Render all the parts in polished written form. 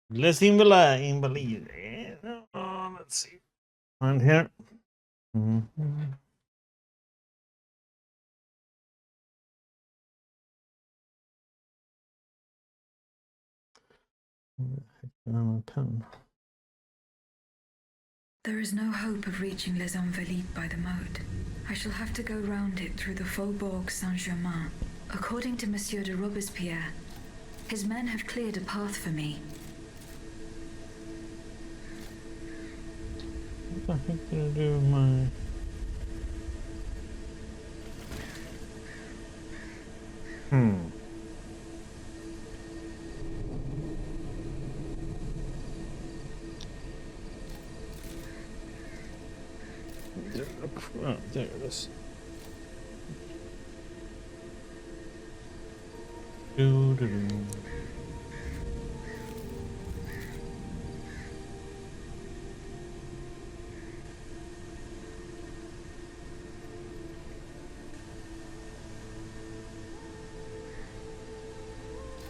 Les Invalides. Let's see. On here. Mm-hmm. Pen. There is no hope of reaching Les Invalides by the moat. I shall have to go round it through the Faubourg Saint-Germain. According to Monsieur de Robespierre, his men have cleared a path for me. What the heck did I do with my... Oh, there it is. Do-do-do.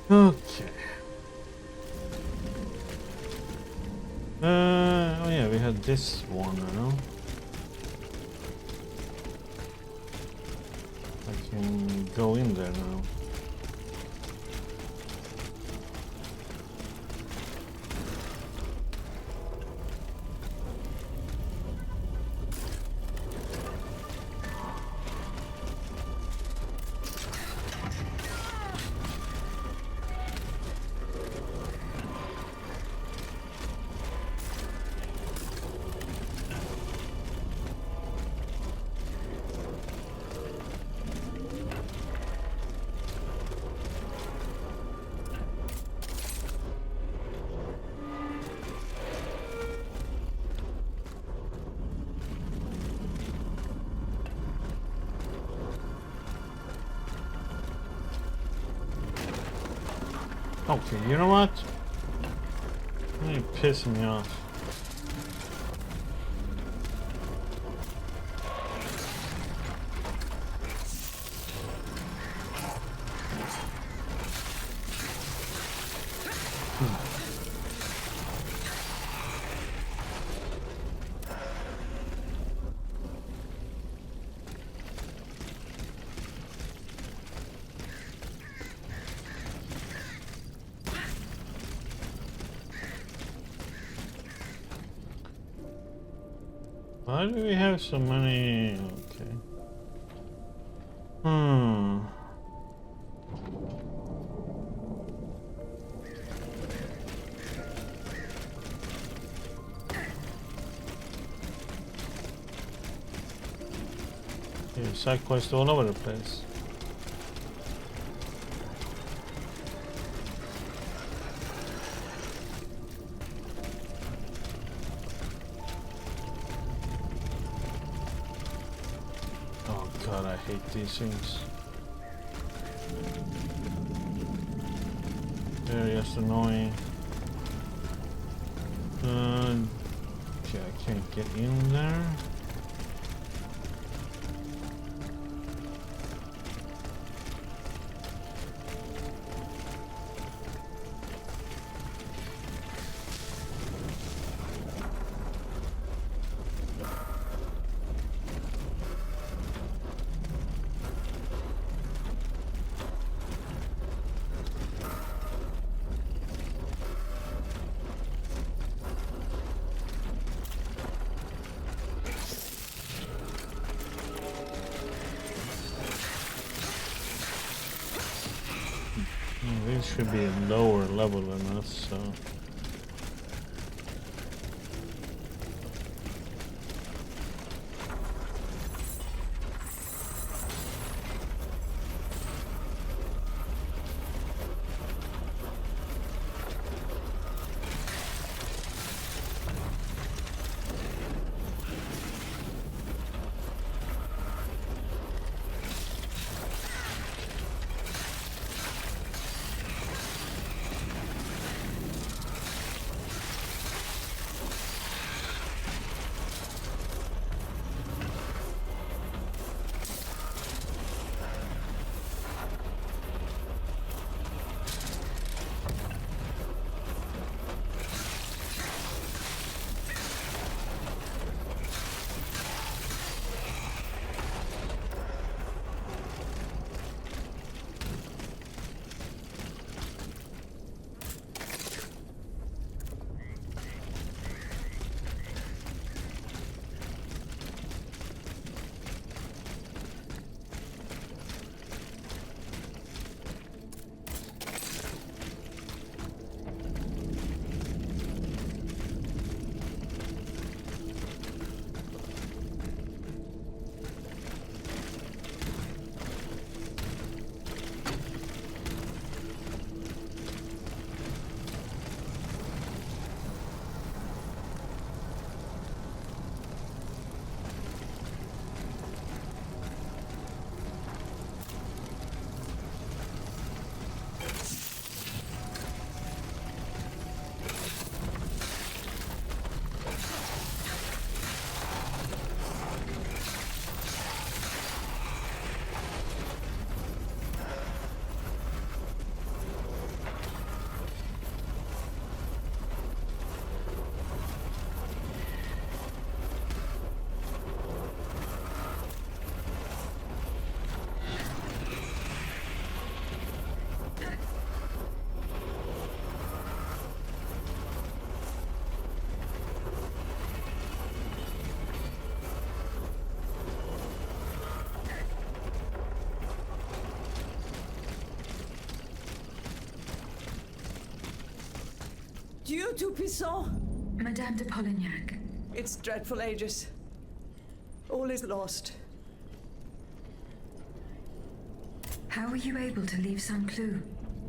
Okay. Oh yeah, we had this one now. I can go in there now. Okay, you know what? You're pissing me off. Why do we have so many? Okay. Yeah, side quest all over the place. Oh god, I hate these things. They're just annoying. Okay, I can't get in there. These should be a lower level than us, so... Dieu Tout-Puissant! Madame de Polignac. It's dreadful, Aegis. All is lost. How were you able to leave Saint-Cloud?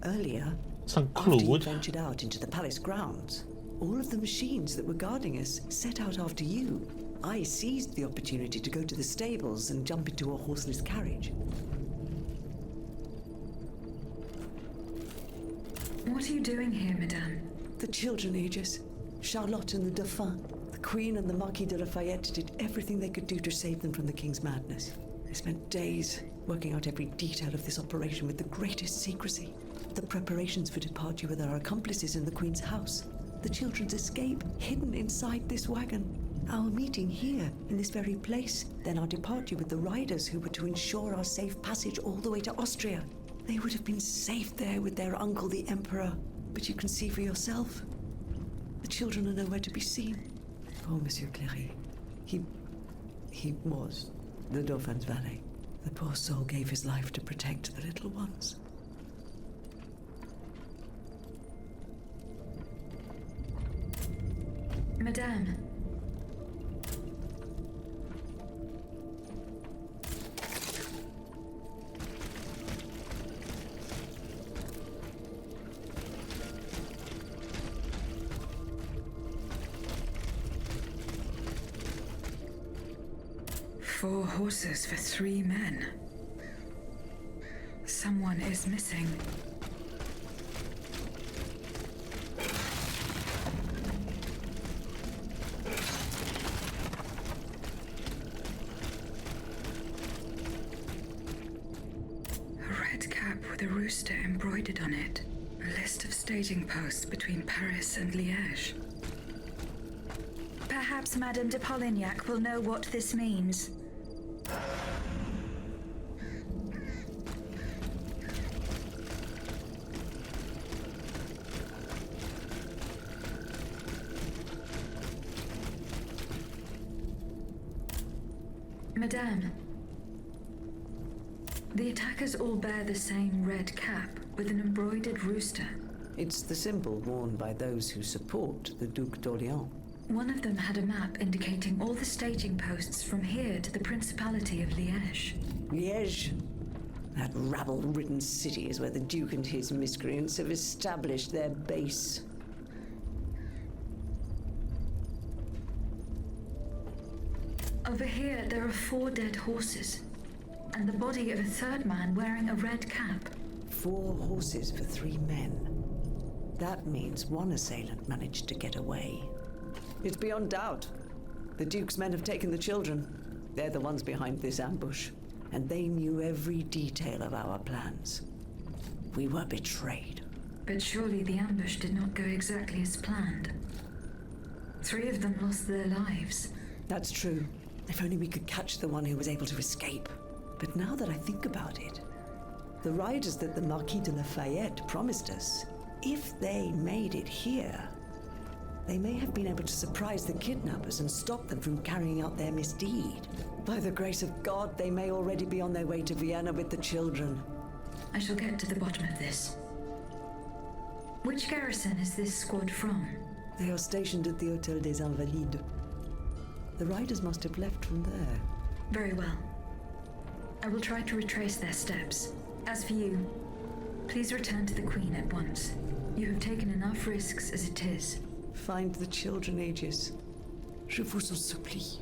Earlier, St. after you Claude. ventured out into the palace grounds, all of the machines that were guarding us set out after you. I seized the opportunity to go to the stables and jump into a horseless carriage. What are you doing here, Madame? The children, Aegis. Charlotte and the Dauphin. The Queen and the Marquis de Lafayette did everything they could do to save them from the King's madness. They spent days working out every detail of this operation with the greatest secrecy. The preparations for departure with our accomplices in the Queen's house. The children's escape, hidden inside this wagon. Our meeting here, in this very place. Then our departure with the riders who were to ensure our safe passage all the way to Austria. They would have been safe there with their uncle, the Emperor. But you can see for yourself. The children are nowhere to be seen. Oh, Monsieur Cléry. He was the Dauphin's valet. The poor soul gave his life to protect the little ones. Madame. Four horses for 3 men. Someone is missing. A red cap with a rooster embroidered on it. A list of staging posts between Paris and Liège. Perhaps Madame de Polignac will know what this means. Madame, the attackers all bear the same red cap with an embroidered rooster. It's the symbol worn by those who support the Duc d'Orléans. One of them had a map indicating all the staging posts from here to the Principality of Liège. Liège? That rabble-ridden city is where the Duke and his miscreants have established their base. Over here, there are 4 dead horses, and the body of a 3rd man wearing a red cap. 4 horses for 3 men. That means one assailant managed to get away. It's beyond doubt. The Duke's men have taken the children. They're the ones behind this ambush, and they knew every detail of our plans. We were betrayed. But surely the ambush did not go exactly as planned. 3 of them lost their lives. That's true. If only we could catch the one who was able to escape. But now that I think about it, the riders that the Marquis de Lafayette promised us, if they made it here, they may have been able to surprise the kidnappers and stop them from carrying out their misdeed. By the grace of God, they may already be on their way to Vienna with the children. I shall get to the bottom of this. Which garrison is this squad from? They are stationed at the Hôtel des Invalides. The riders must have left from there. Very well. I will try to retrace their steps. As for you, please return to the Queen at once. You have taken enough risks as it is. Find the children, Aegis. Je vous en supplie.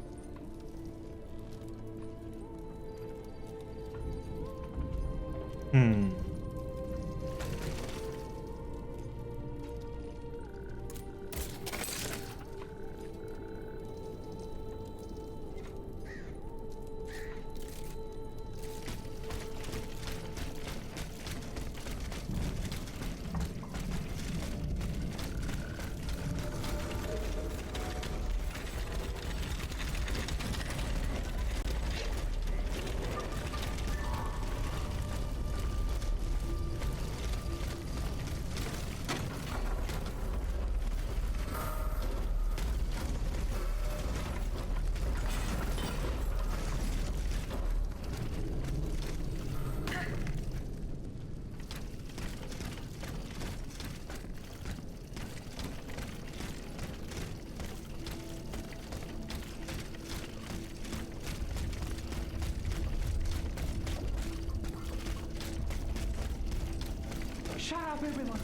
Shut up, everyone.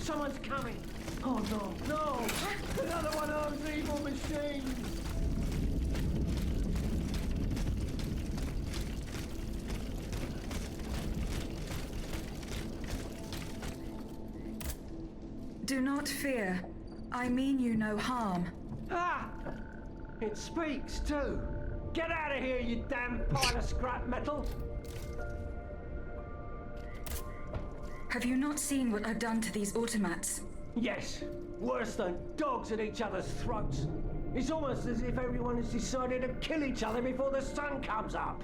Someone's coming. Oh, no. No! Another one of those evil machines! Do not fear. I mean you no harm. Ah! It speaks, too. Get out of here, you damn pile of scrap metal! Have you not seen what I've done to these automats? Yes, worse than dogs at each other's throats. It's almost as if everyone has decided to kill each other before the sun comes up.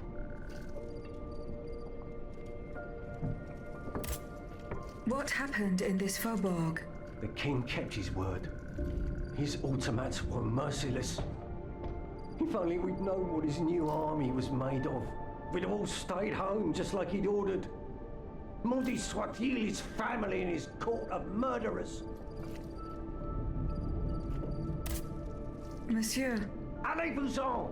What happened in this faubourg? The king kept his word. His automats were merciless. If only we'd known what his new army was made of. We'd have all stayed home just like he'd ordered. Maudit soit-il, his family and his court of murderers. Monsieur, Allez-vous-en!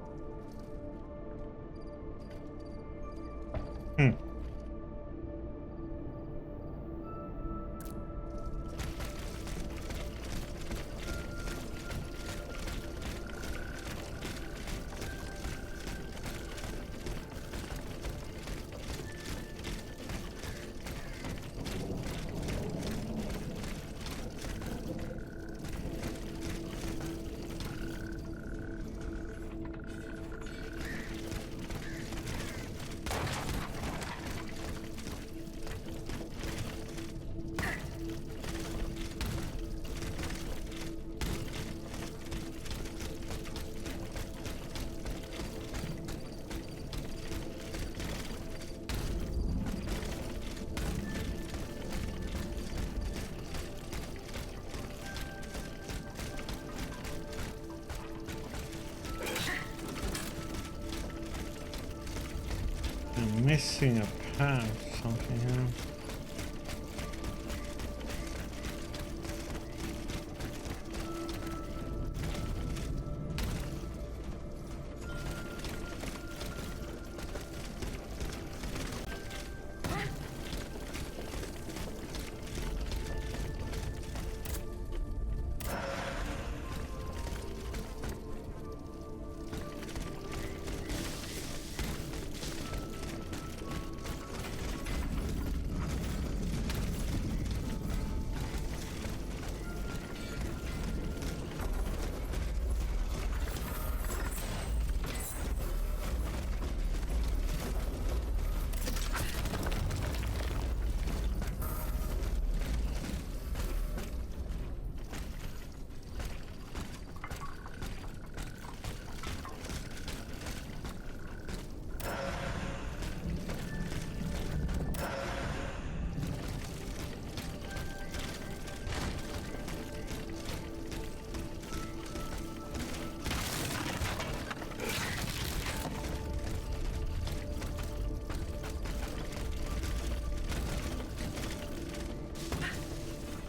I'm missing a part or something here.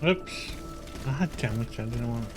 Oops. Ah, damn it, I didn't want.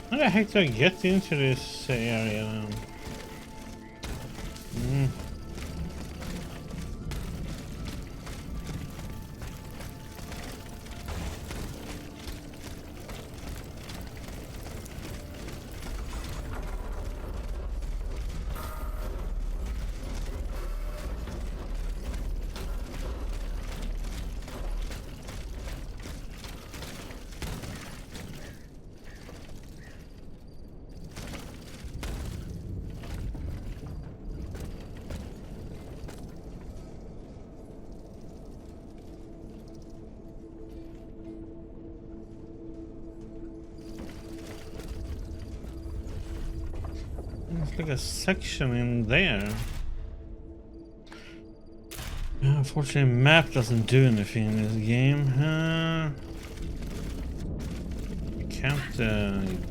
How the heck do I get into this area now? Hmm. like a section in there. Unfortunately, map doesn't do anything in this game. You can't.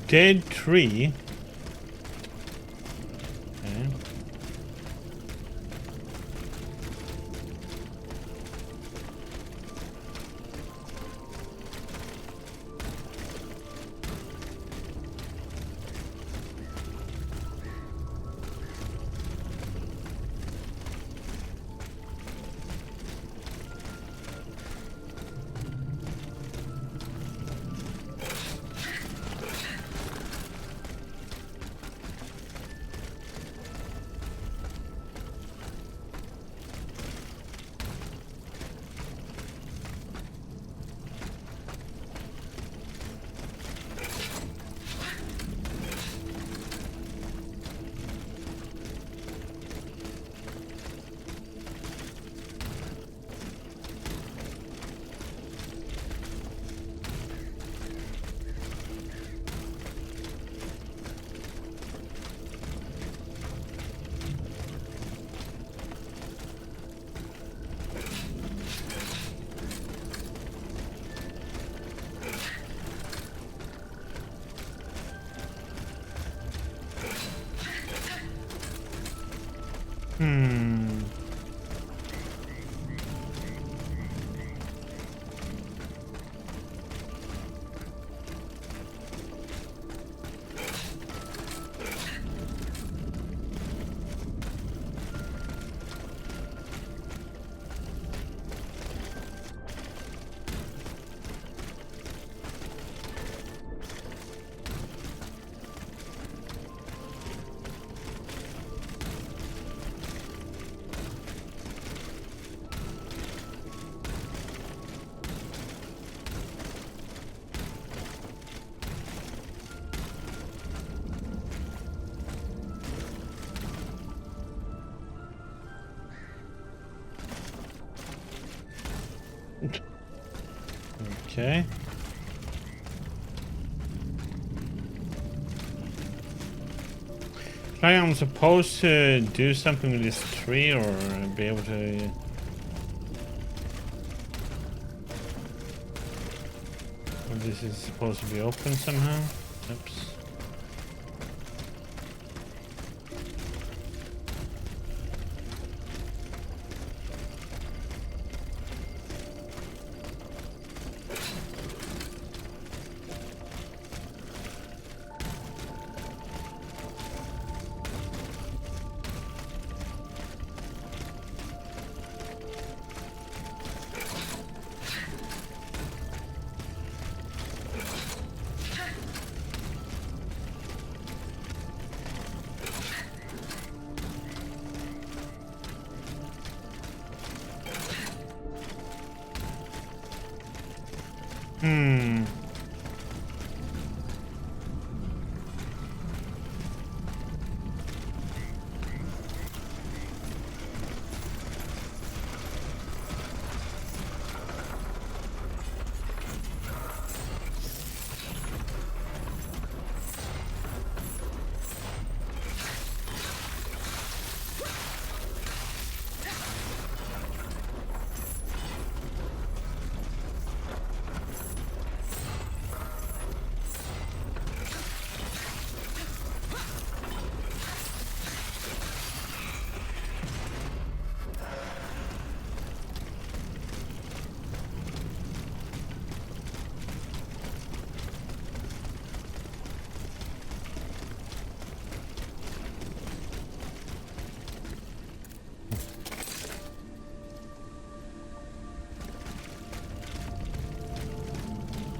Dead tree. Okay. Okay. I'm supposed to do something with this tree or be able to... Or this is supposed to be open somehow? Oops.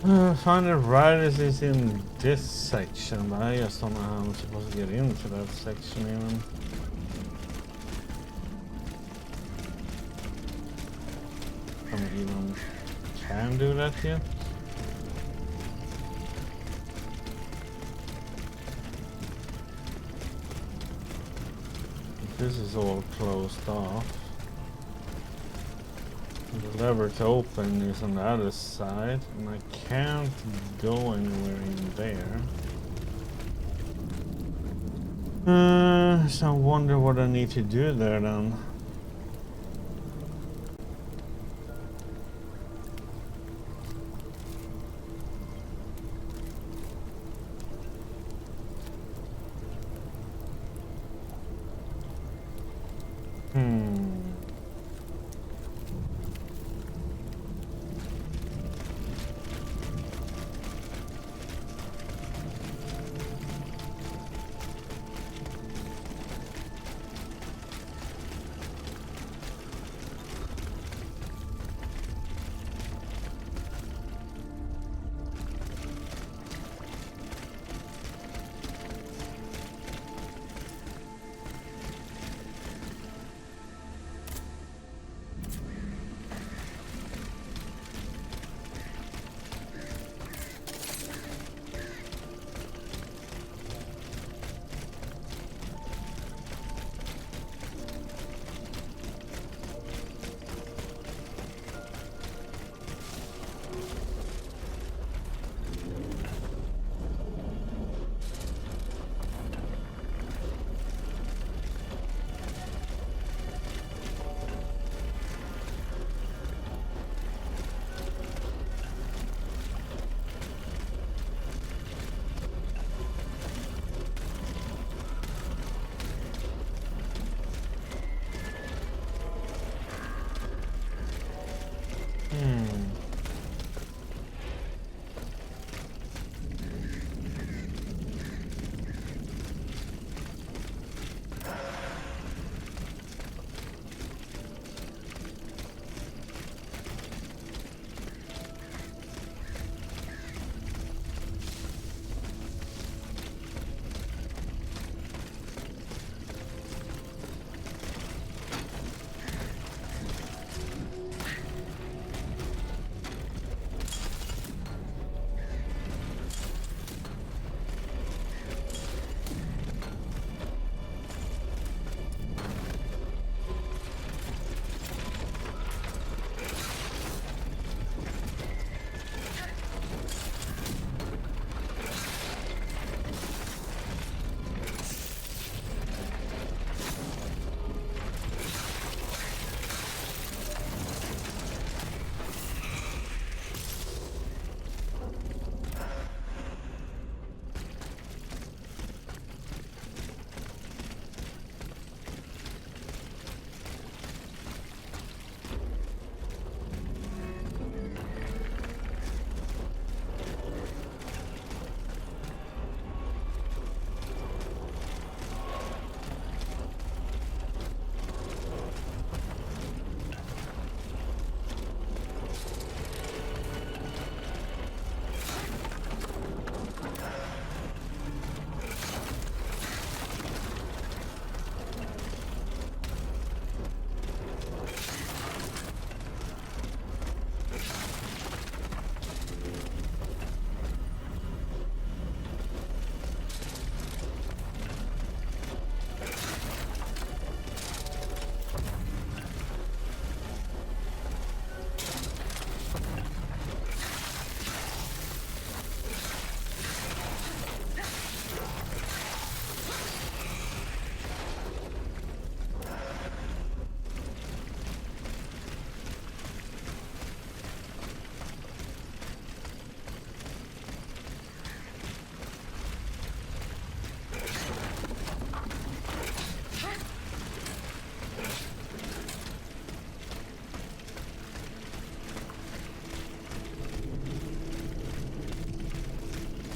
Find the riders is in this section, but I just don't know how I'm supposed to get into that section even. I even can do that yet. This is all closed off. The lever to open is on the other side, and I can't go anywhere in there. So I wonder what I need to do there then.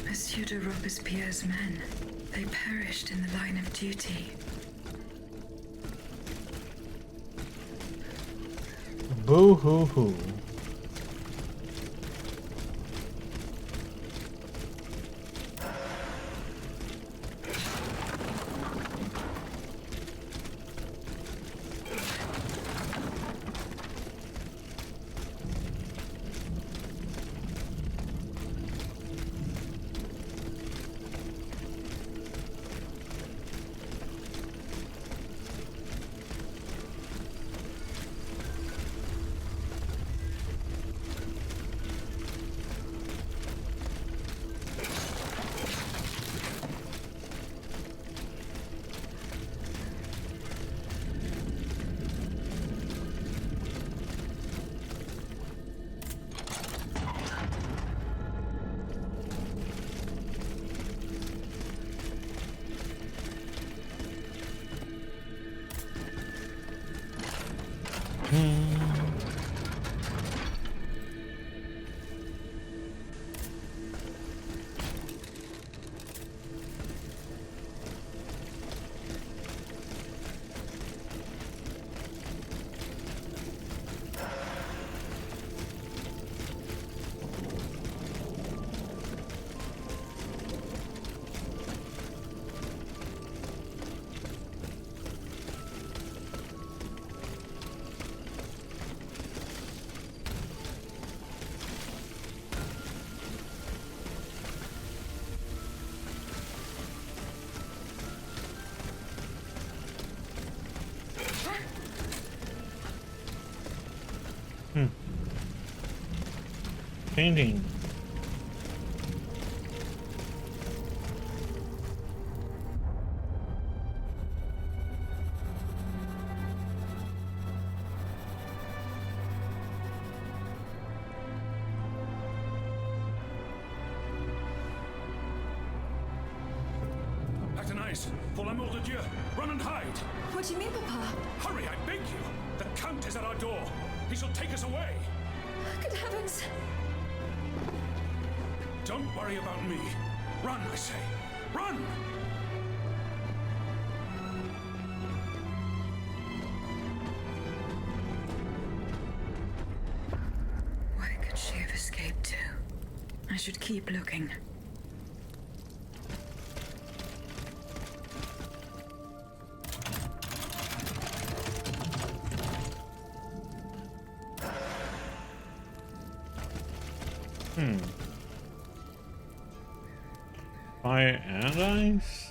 Monsieur de Robespierre's men. They perished in the line of duty. Boo hoo hoo. Painting. Pour l'amour de Dieu, run and hide! What do you mean, Papa? Hurry, I beg you! The Count is at our door. He shall take us away. Good heavens! Don't worry about me. Run, I say. Run! Where could she have escaped to? I should keep looking. Fire and ice?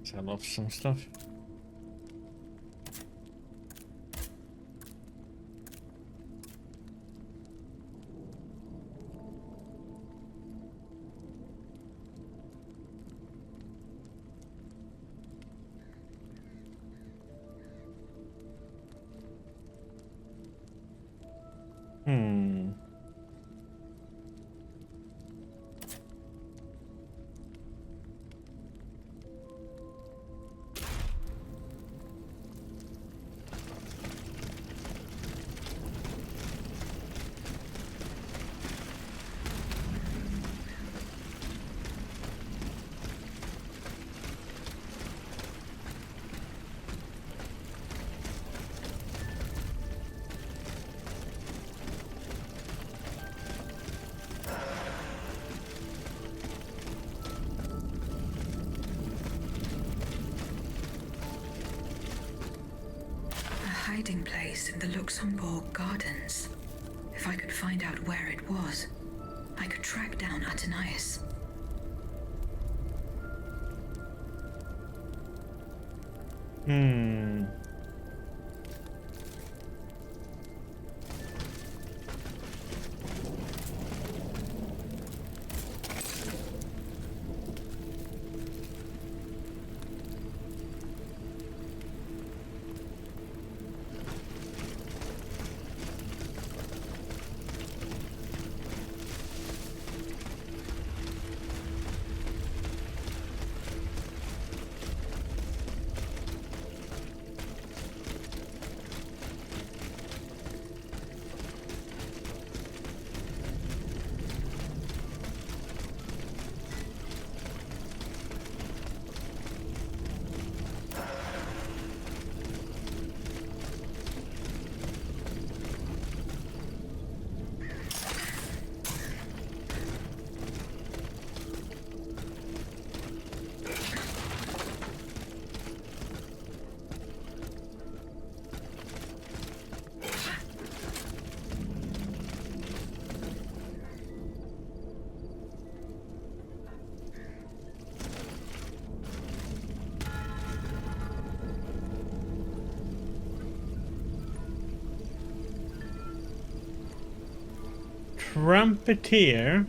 Sell off some stuff. Hiding place in the Luxembourg Gardens. If I could find out where it was, I could track down Athenais. Trumpeter.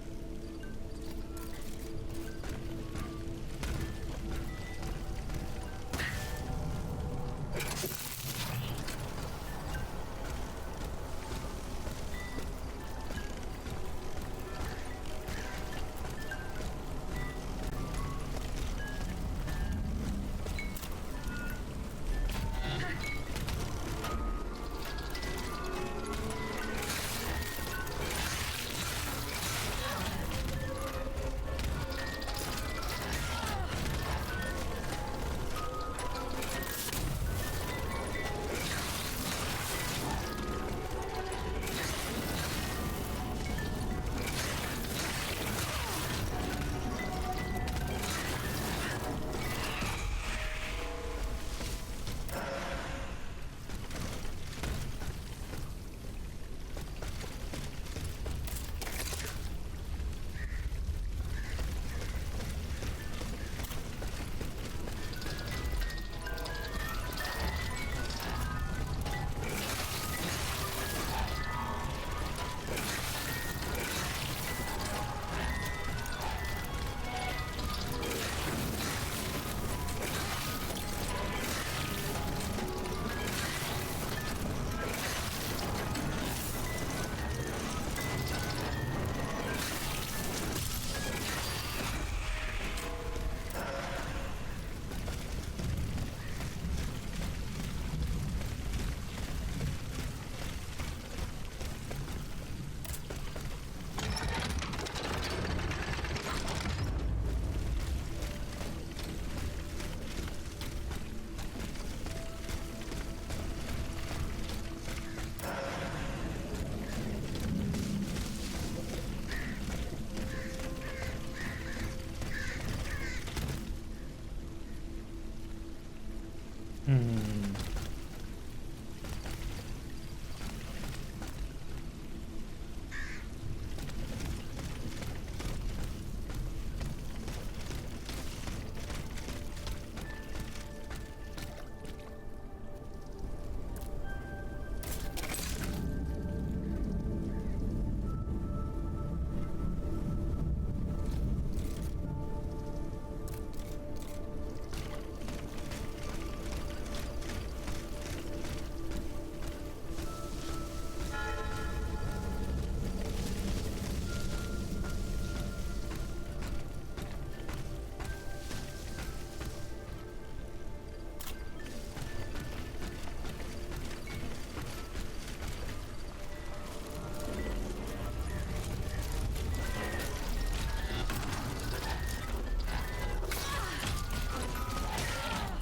Hmm.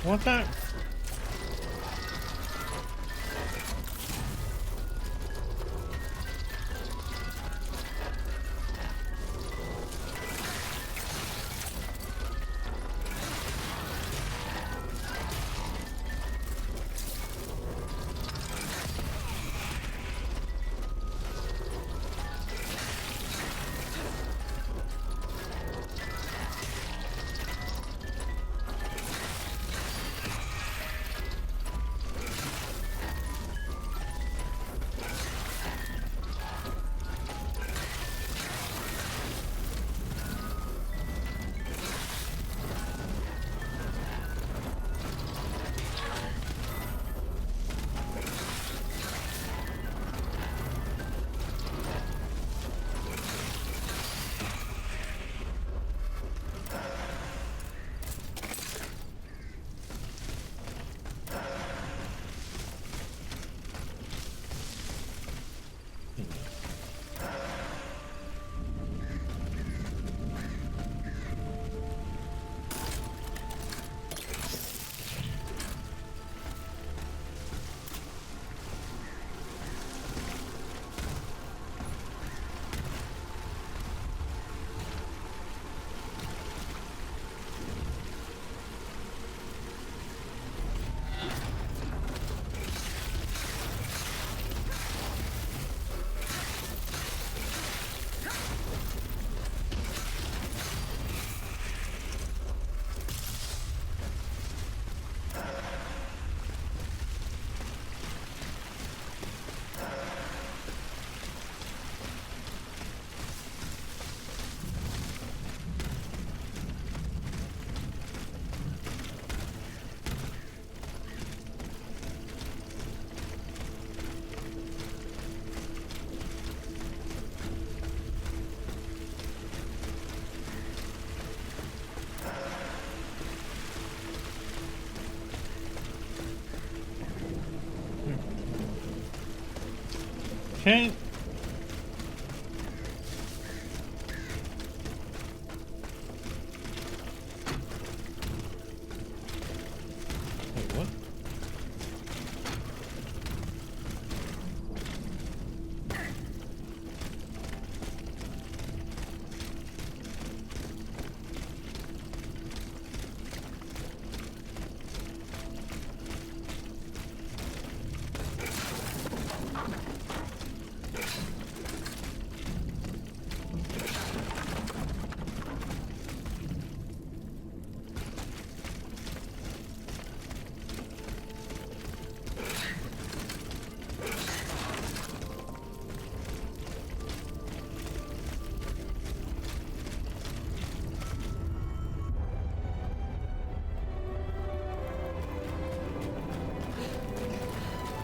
What the? Okay. Wait, what?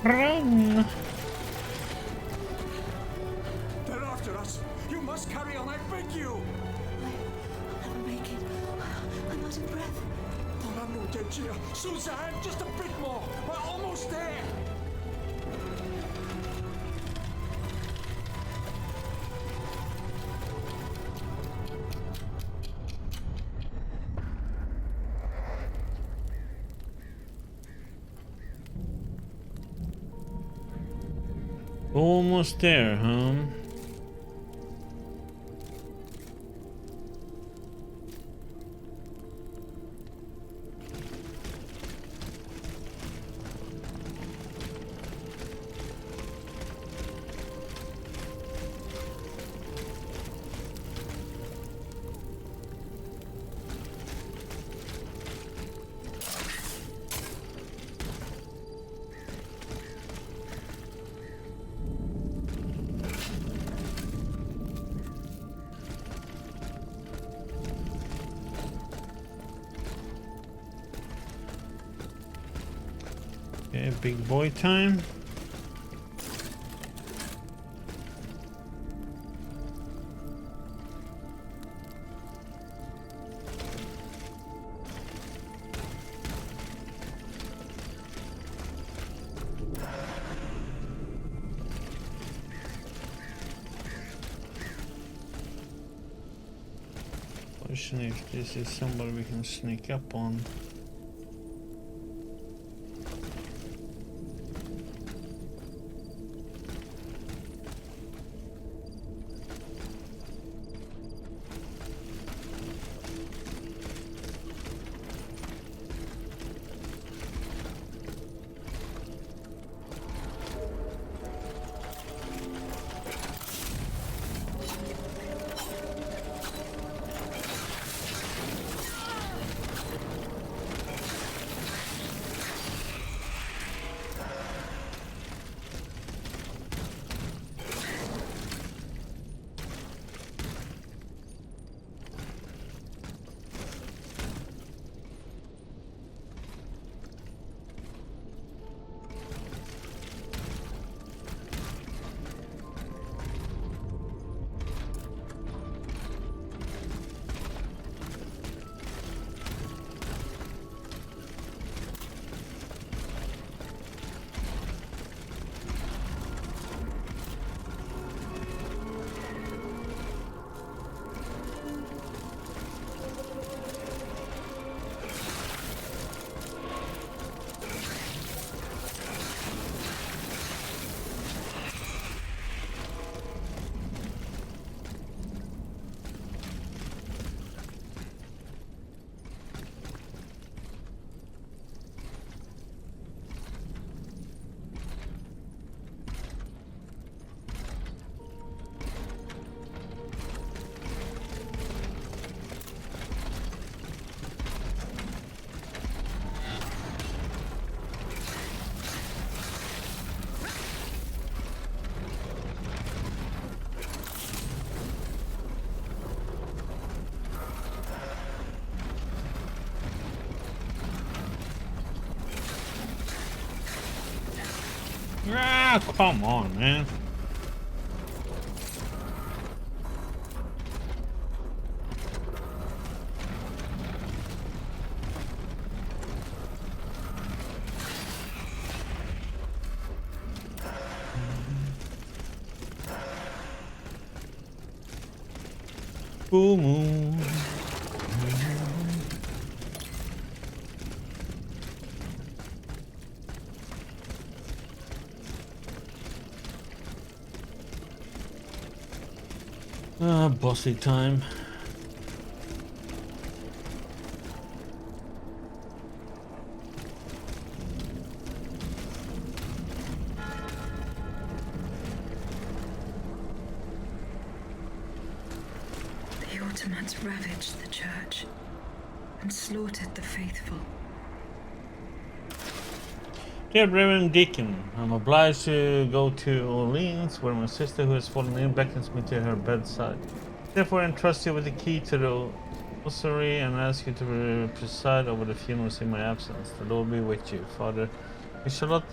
Run! They're after us. You must carry on, I beg you. I'll make it. I'm out of breath. Don't have no dead here. Suzanne, just a bit more. We're almost there. Almost there, huh? Okay, big boy time. Question if this is somebody we can sneak up on. Ah, come on, man. Boom. Bossy time. The Ottomans ravaged the church and slaughtered the faithful. Dear Reverend Deacon, I'm obliged to go to Orleans, where my sister who has fallen ill beckons me to her bedside. Therefore, I entrust you with the key to the ossuary and ask you to preside over the funerals in my absence. The Lord be with you, Father. Charlotte,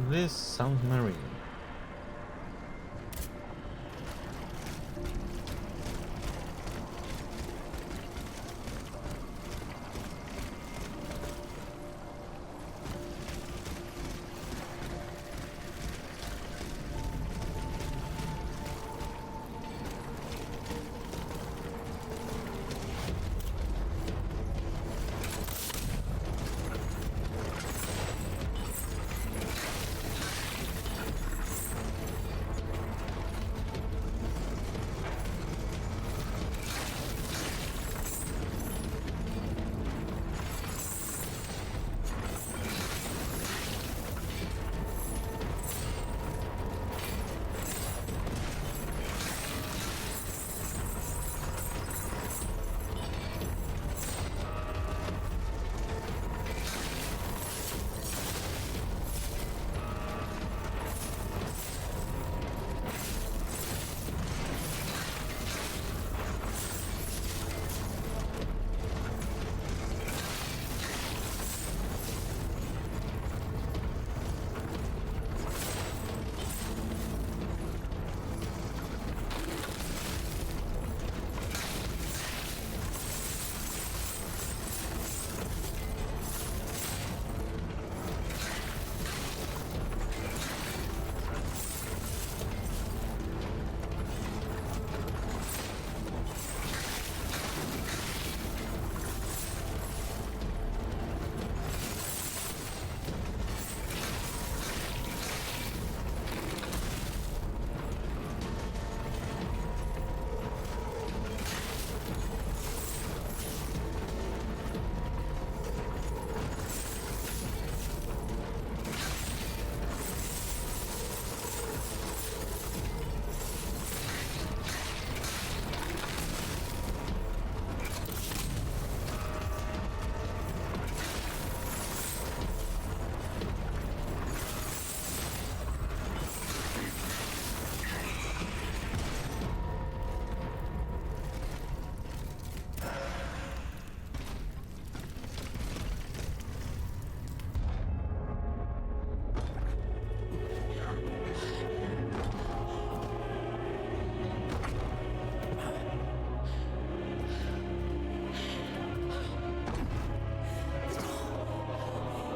this sounds merry.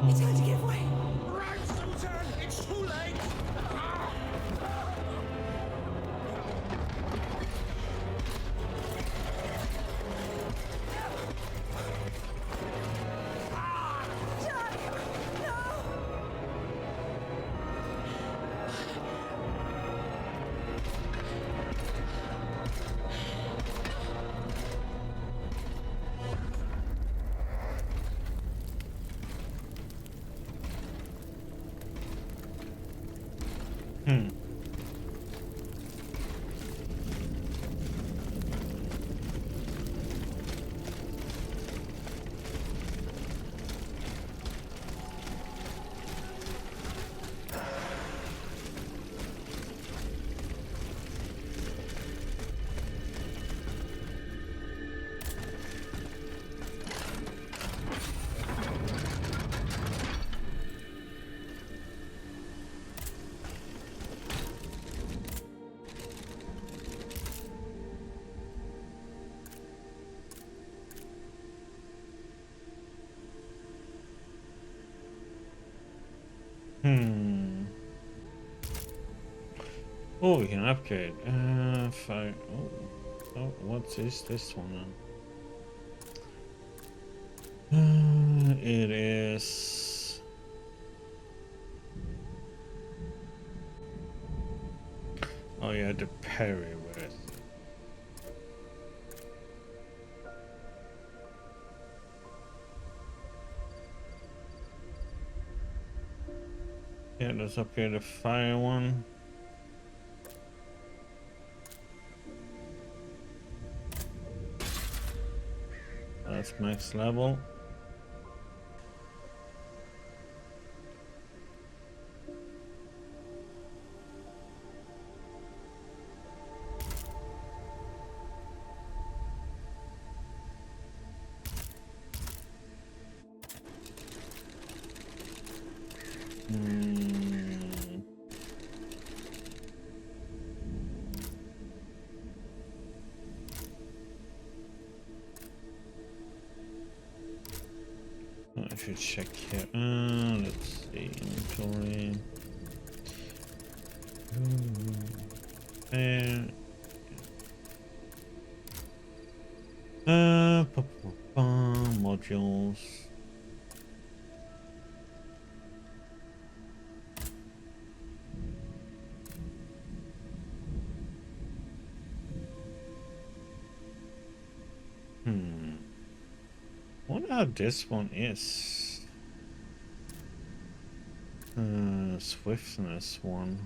It's going to give way. Right, Susan! It's too late! Hmm. Hmm. Oh, we can upgrade. Fire. Oh, oh, what is this one then? It is. Oh yeah, the parry with. Yeah, let's upgrade the fire one. That's max level. I should check here. Let's see. Inventory. There. Modules. Wonder how this one is. Swiftness one.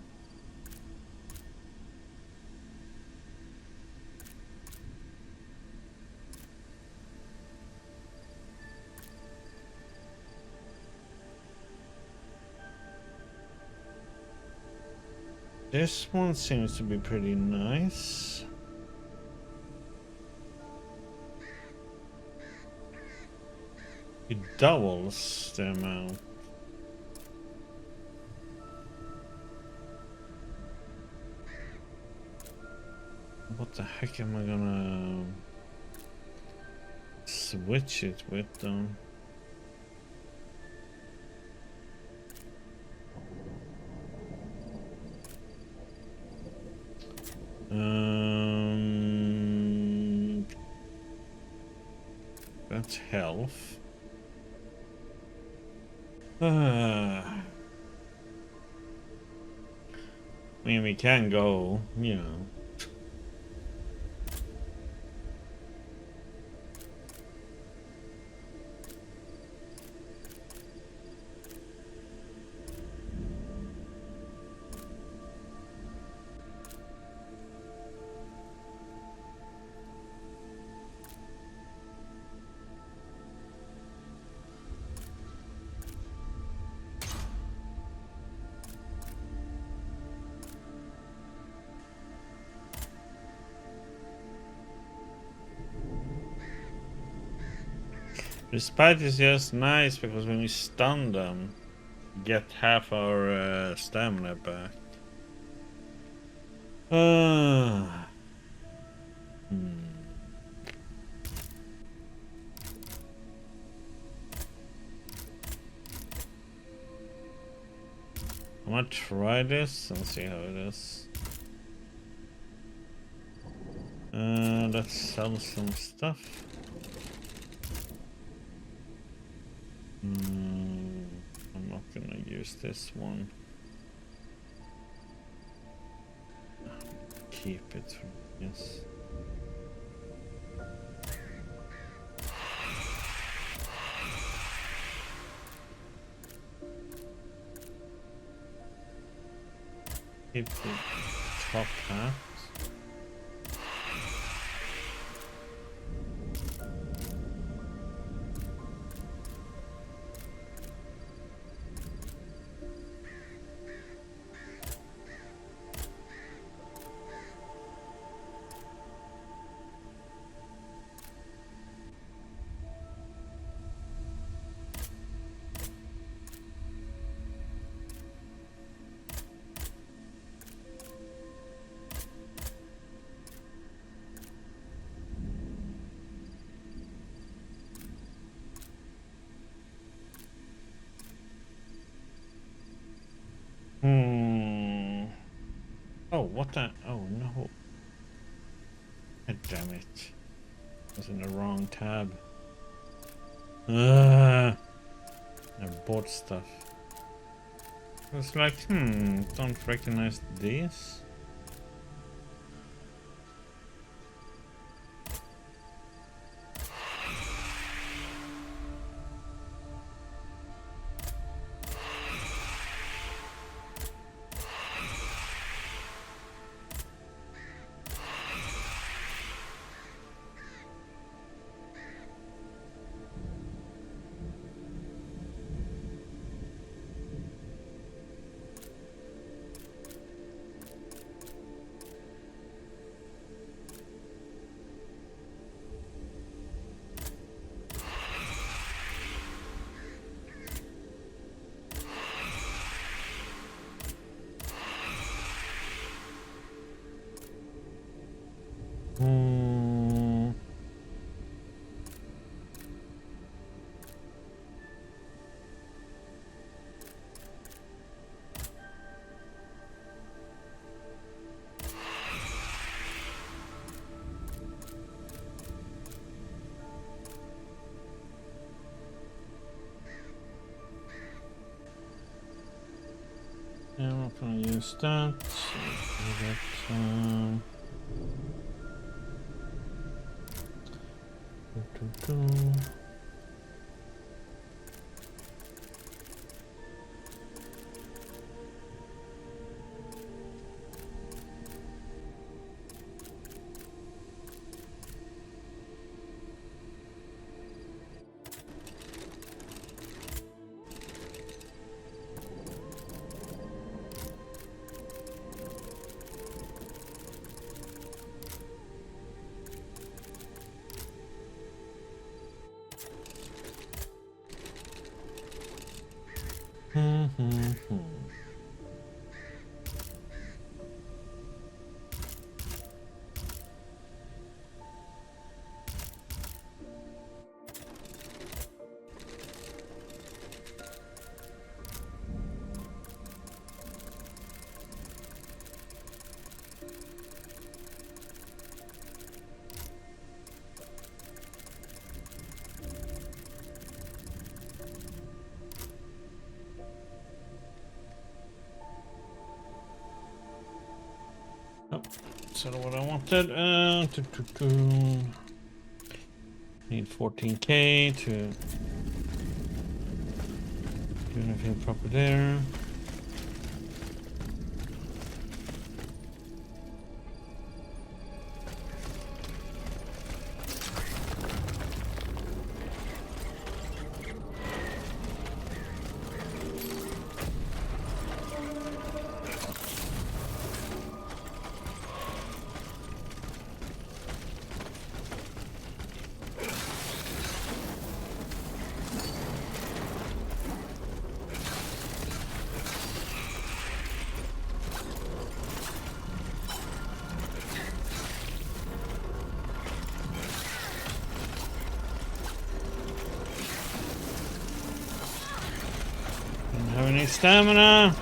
This one seems to be pretty nice. It doubles the amount. What the heck am I gonna switch it with though? That's health. I mean, we can go, you know. Respite is just nice because when we stun them, we get half our stamina back. I'll try this and see how it is. Let's sell some stuff. I'm not gonna use this one. Keep it for this. Keep the top hat. Oh, what the? Oh no. God damn it. I was in the wrong tab. I bought stuff. I was like, don't recognize these. Yeah, I'm not gonna use that. Oh, that's sort of what I wanted. Need 14k to do anything proper there. Don't have any stamina.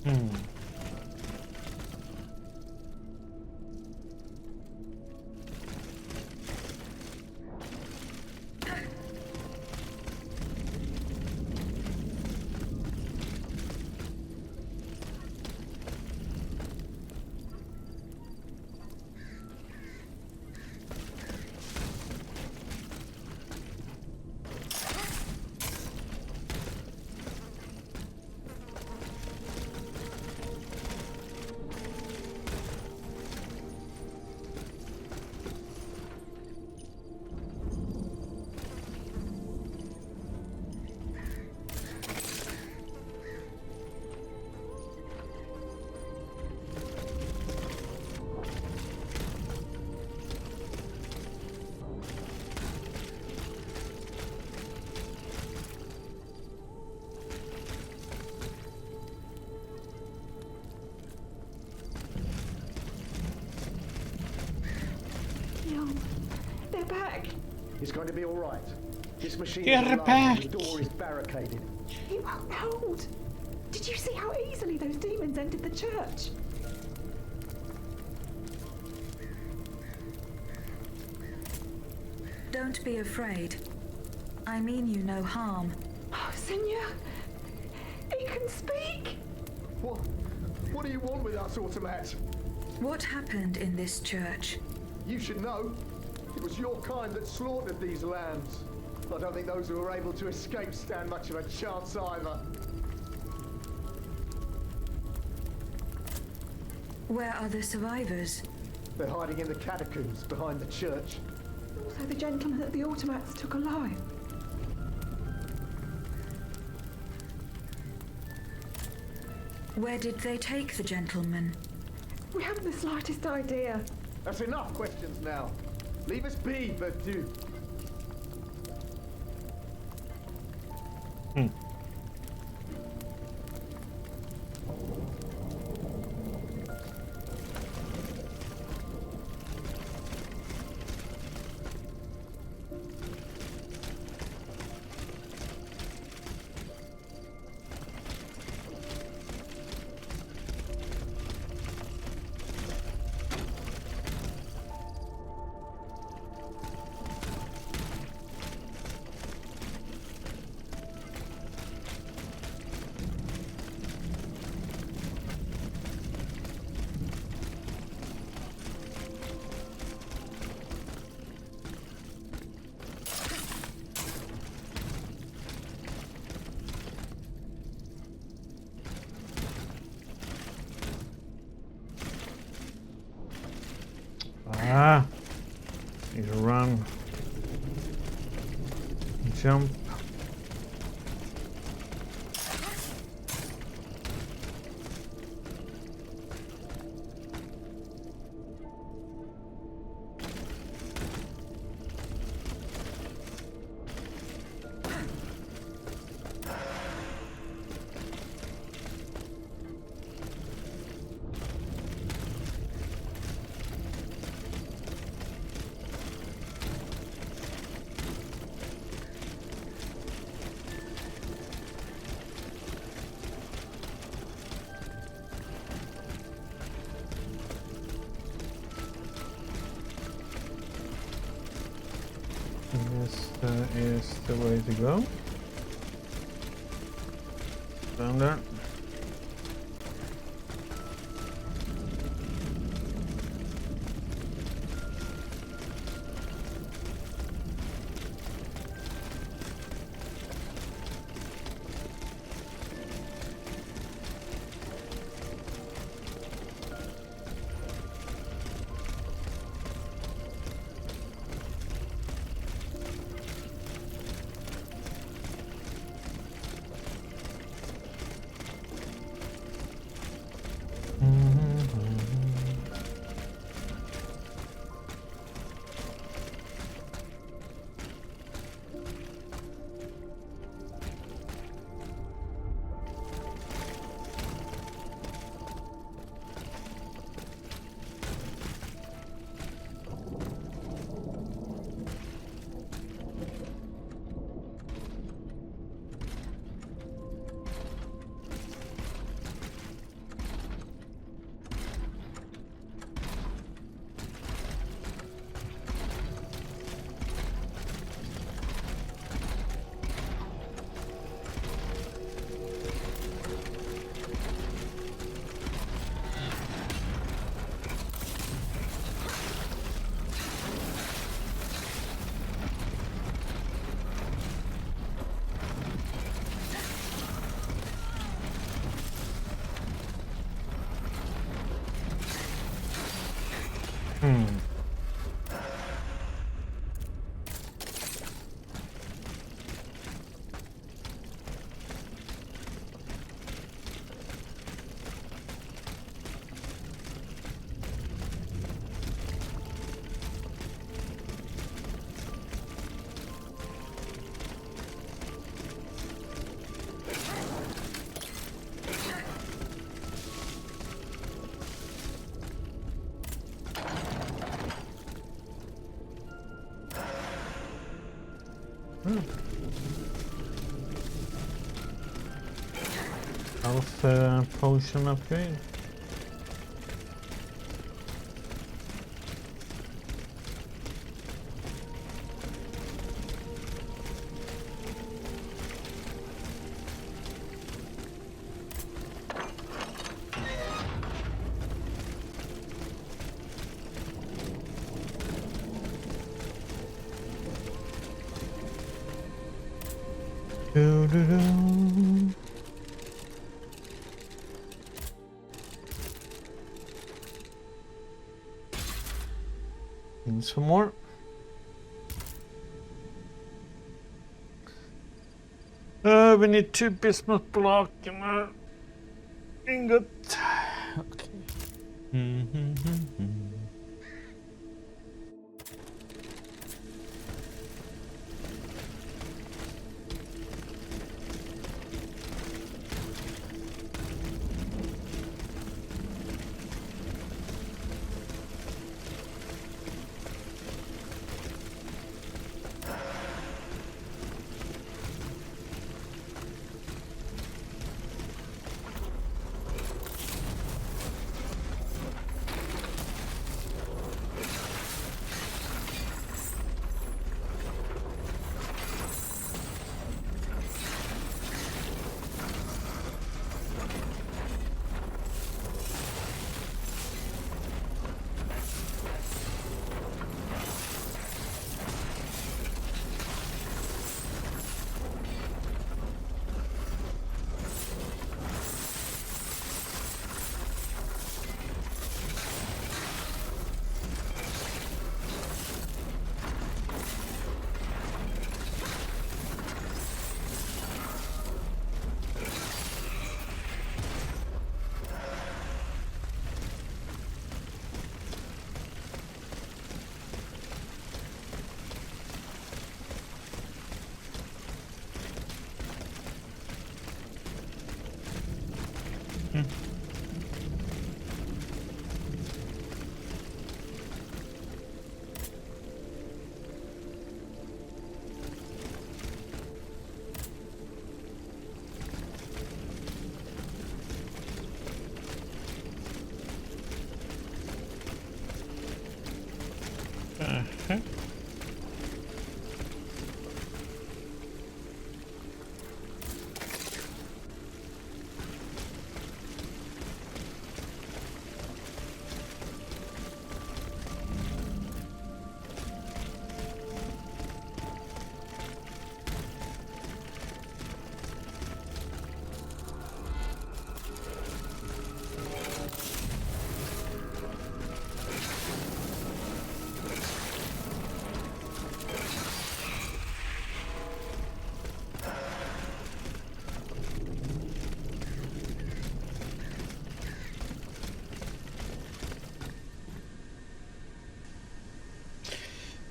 Hmm. They're back. It's going to be all right. This machine Get is her alive back. and the door is barricaded. It won't hold. Did you see how easily those demons entered the church? Don't be afraid. I mean you no harm. Oh, Senor, it can speak. What do you want with us, Automat? What happened in this church? You should know. It was your kind that slaughtered these lambs. I don't think those who were able to escape stand much of a chance either. Where are the survivors? They're hiding in the catacombs behind the church. Also, the gentleman that the automats took alive. Where did they take the gentleman? We haven't the slightest idea. That's enough questions now. Leave us be, Vertu. Ah, need to run, jump. This is the way to go. Down there. Health potion upgrade. Do-do-do. Need some more. We need 2 bismuth block and an ingot. Okay.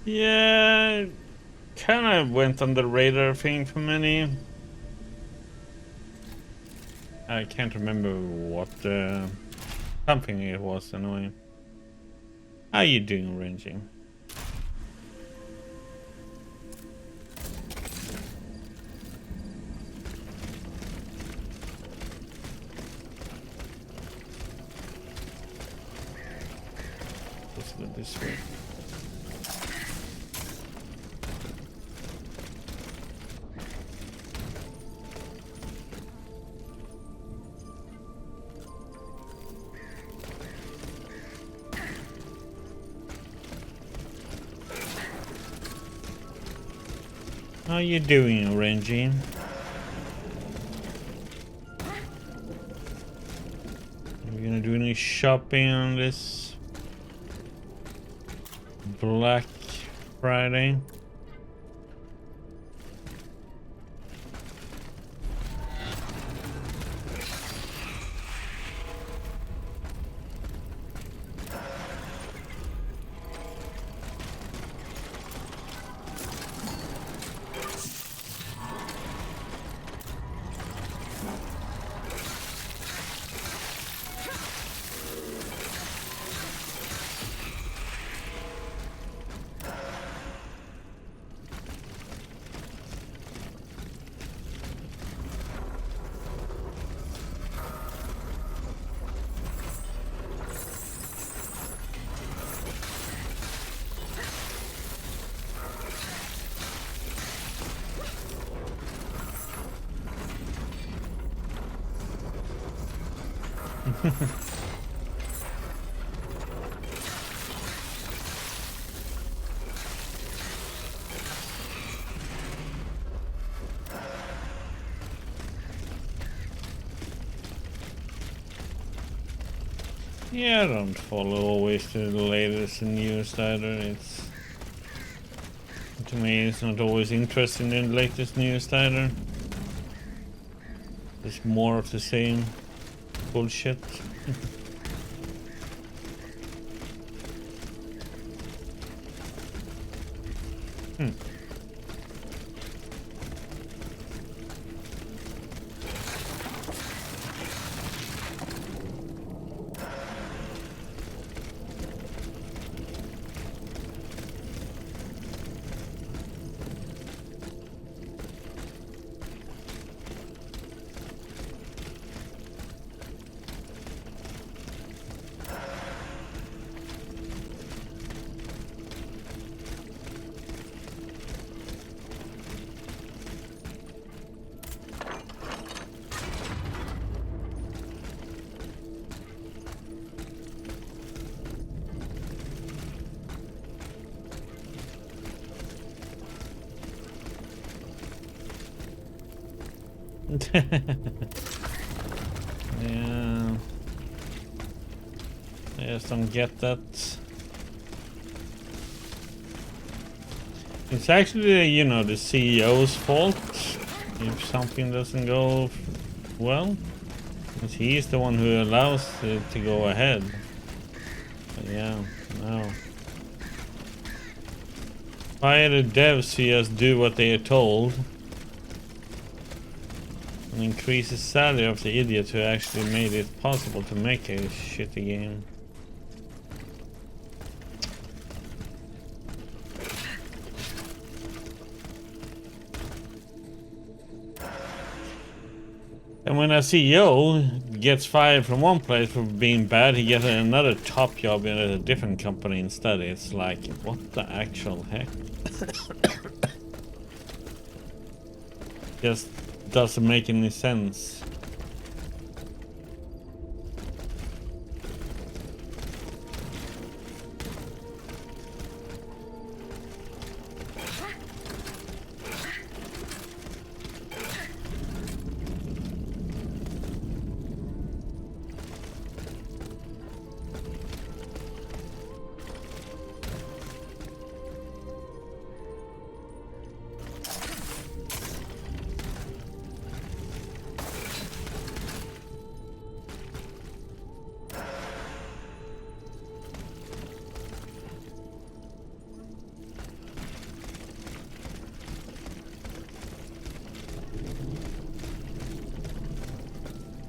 Yeah, kind of went on the radar thing for many. I can't remember what something it was annoying. How you doing, ranging? Let's go this way. How you doing, Renji? Are we gonna do any shopping on this Black Friday? Yeah, I don't follow always the latest news either. It's, to me, it's not always interesting in the latest news either. It's more of the same bullshit. Yeah, I just don't get that. It's actually, you know, the CEO's fault if something doesn't go well, because he's the one who allows it to go ahead. But yeah, no. Fire the devs who just do what they are told. And increase the salary of the idiot who actually made it possible to make a shitty game. And when a CEO gets fired from one place for being bad, he gets another top job in a different company instead. It's like, what the actual heck? Just doesn't make any sense.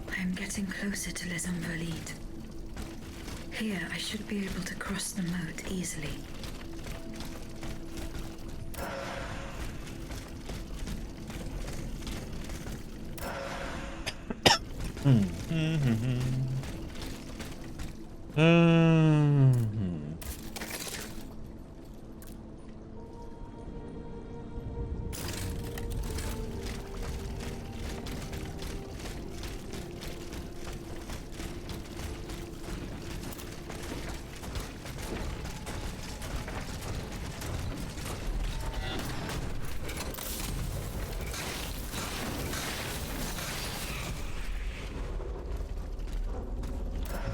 I am getting closer to Les Invalides. Here, I should be able to cross the moat easily.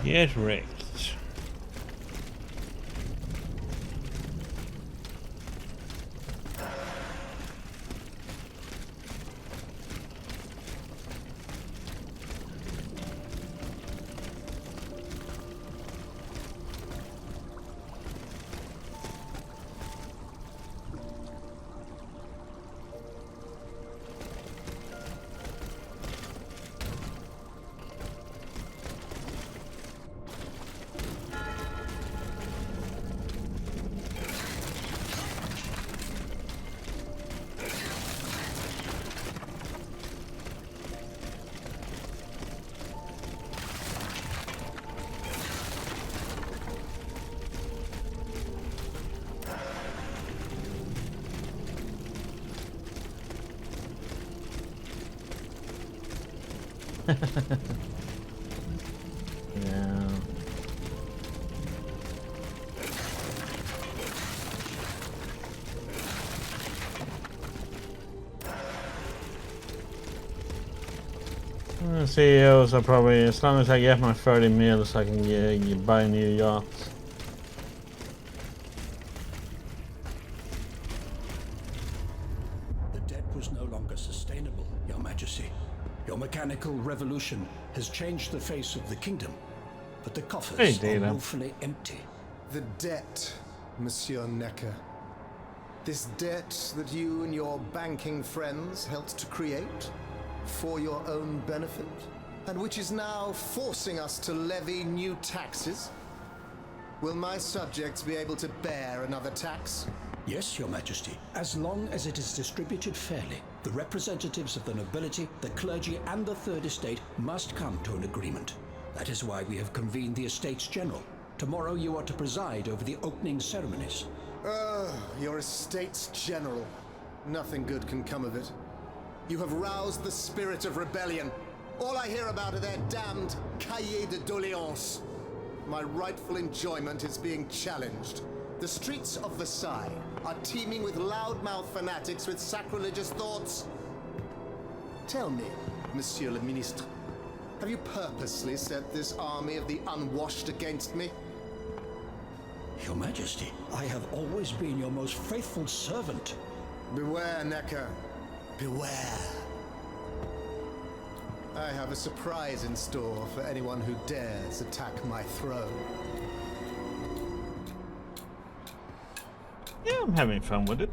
Get wrecked. CEOs are probably, as long as I get my 30 mils, I can buy a new yacht. The debt was no longer sustainable, Your Majesty. Your mechanical revolution has changed the face of the kingdom, but the coffers are woefully empty. The debt, Monsieur Necker. This debt that you and your banking friends helped to create for your own benefit, and which is now forcing us to levy new taxes? Will my subjects be able to bear another tax? Yes, Your Majesty, as long as it is distributed fairly. The representatives of the nobility, the clergy, and the Third Estate must come to an agreement. That is why we have convened the Estates General. Tomorrow you are to preside over the opening ceremonies. Your Estates General. Nothing good can come of it. You have roused the spirit of rebellion. All I hear about are their damned cahiers de doléances. My rightful enjoyment is being challenged. The streets of Versailles are teeming with loudmouth fanatics with sacrilegious thoughts. Tell me, Monsieur le Ministre, have you purposely set this army of the unwashed against me? Your Majesty, I have always been your most faithful servant. Beware, Necker. Beware. I have a surprise in store for anyone who dares attack my throne. Yeah, I'm having fun with it.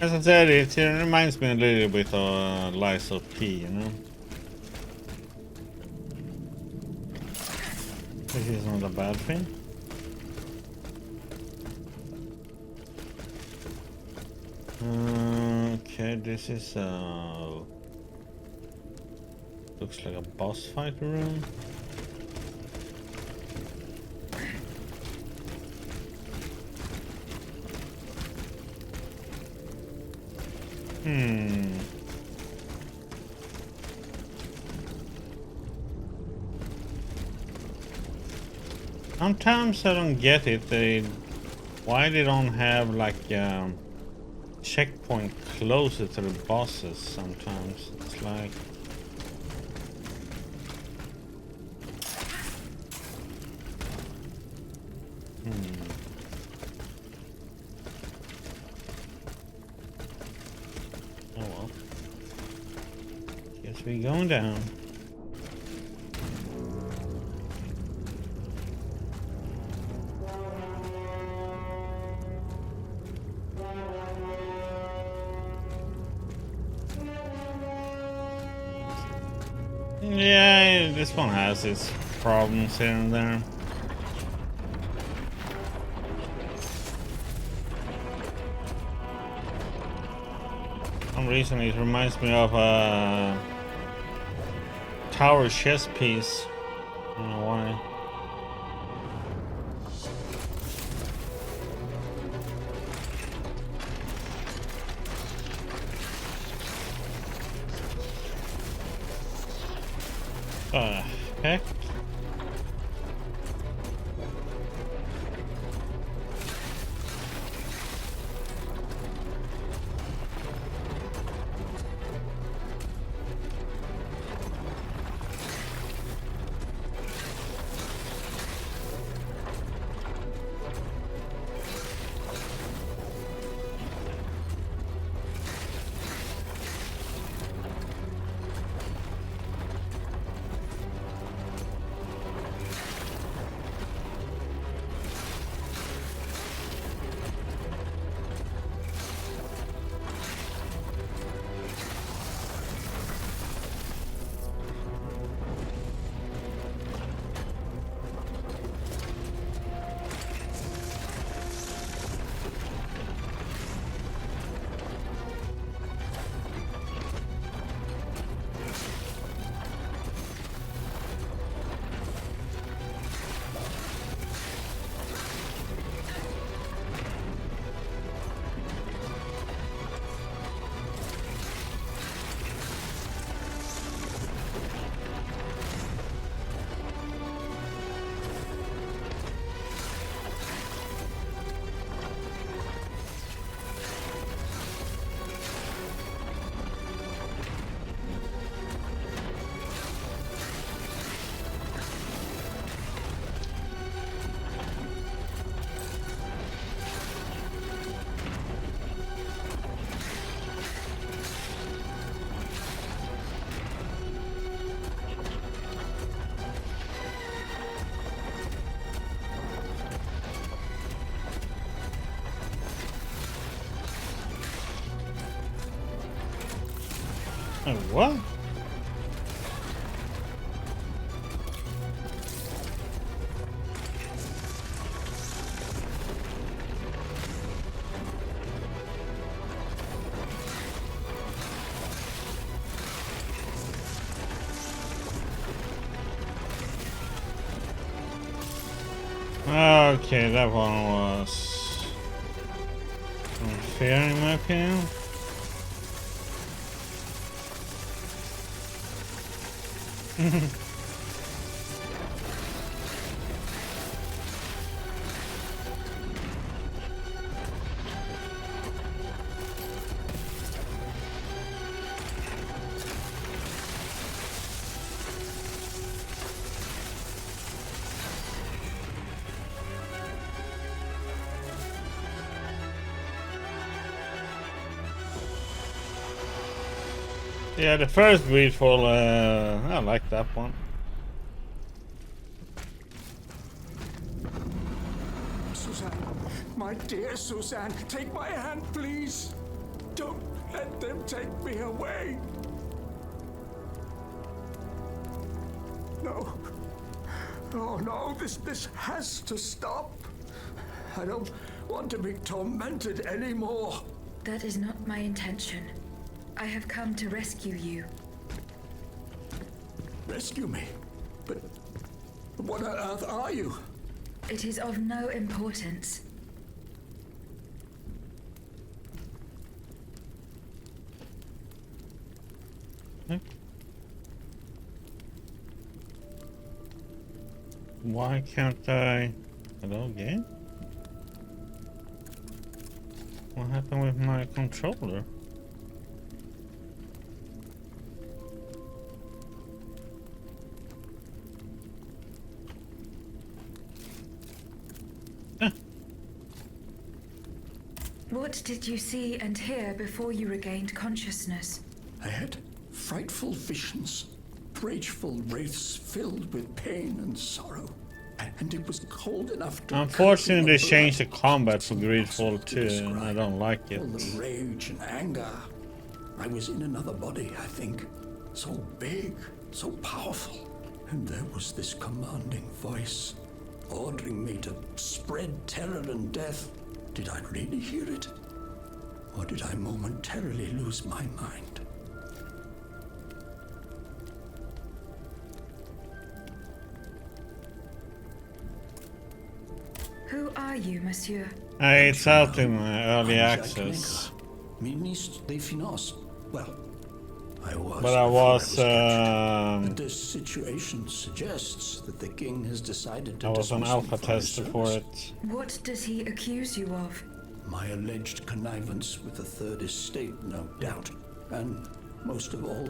As I said, it reminds me a little bit of Lies of P, you know? This is not a bad thing. Okay, this is looks like a boss fight room. Sometimes I don't get it. Why they don't have like checkpoint closer to the bosses sometimes. It's like oh well. Guess we're going down. Yeah, this one has its problems here and there. For some reason it reminds me of a tower chess piece. I don't know why. Heck? Oh, what? Okay, that one was unfair in my opinion. Yeah, the first Greedfall, I like that one. Suzanne, my dear Suzanne, take my hand, please. Don't let them take me away. No. Oh no, this has to stop. I don't want to be tormented anymore. That is not my intention. I have come to rescue you. Rescue me? But what on earth are you? It is of no importance. Why can't I? Hello, game? What happened with my controller? What did you see and hear before you regained consciousness? I had frightful visions, rageful wraiths filled with pain and sorrow. And it was cold enough to... Unfortunately, they changed the combat for Greedfall 2, and I don't like it. All the rage and anger. I was in another body, I think. So big, so powerful. And there was this commanding voice, ordering me to spread terror and death. Did I really hear it? Or did I momentarily lose my mind? Who are you, monsieur? It's out in early access. Ministre des Finances. Well, I was. But I was. But this situation suggests that the king has decided to. I was an dismiss alpha me from his tester for service. it. What does he accuse you of? My alleged connivance with the Third Estate, no doubt. And most of all,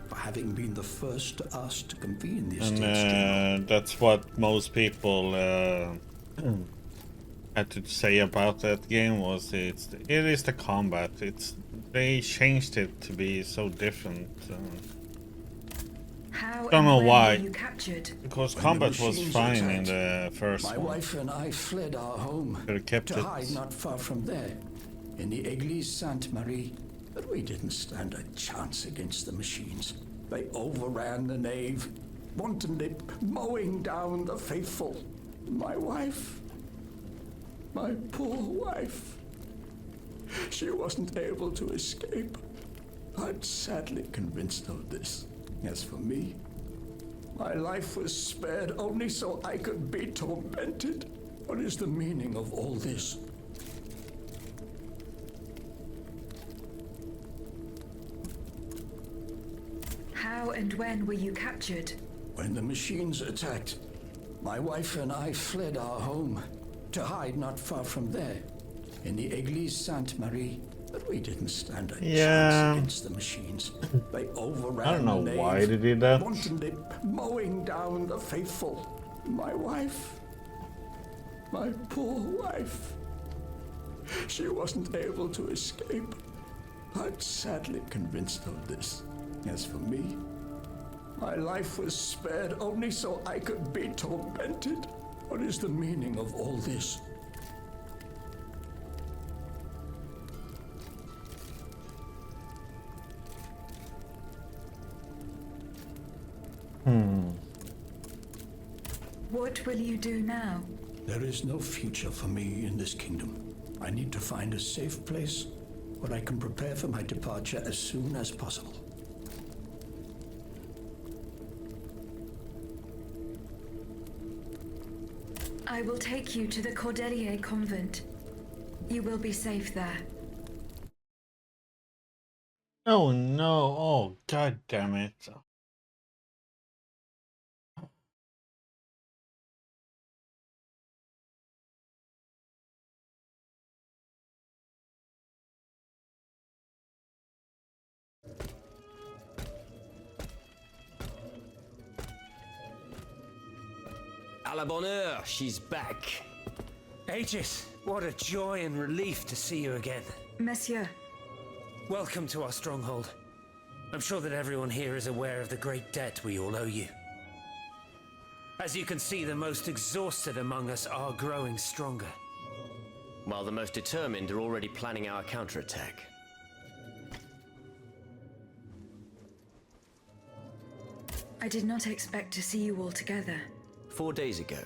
for having been the first to ask to convene the Estates General. And that's what most people had to say about that game was it is the combat. They changed it to be so different. How Don't know and when why. were you captured? Because When combat the was machines fine in attacked, the first my one. wife and I fled our home Could have kept to it. hide not far from there, in the Église Sainte-Marie. But we didn't stand a chance against the machines. They overran the nave, wantonly mowing down the faithful. My wife, my poor wife, she wasn't able to escape. I'm sadly convinced of this. As for me, my life was spared only so I could be tormented. What is the meaning of all this? How and when were you captured? When the machines attacked, my wife and I fled our home to hide not far from there, in the Église Sainte-Marie. But we didn't stand a chance against the machines. They overran I don't know the nave, why they did that. wantonly mowing down the faithful. My wife, my poor wife, she wasn't able to escape. I'm sadly convinced of this. As for me, my life was spared only so I could be tormented. What is the meaning of all this? What will you do now? There is no future for me in this kingdom. I need to find a safe place where I can prepare for my departure as soon as possible. I will take you to the Cordelier convent. You will be safe there. Oh no, oh god damn it. À la bonne heure, she's back. Aegis, what a joy and relief to see you again. Monsieur, Welcome to our stronghold. I'm sure that everyone here is aware of the great debt we all owe you. As you can see, the most exhausted among us are growing stronger. While the most determined are already planning our counterattack. I did not expect to see you all together. 4 days ago,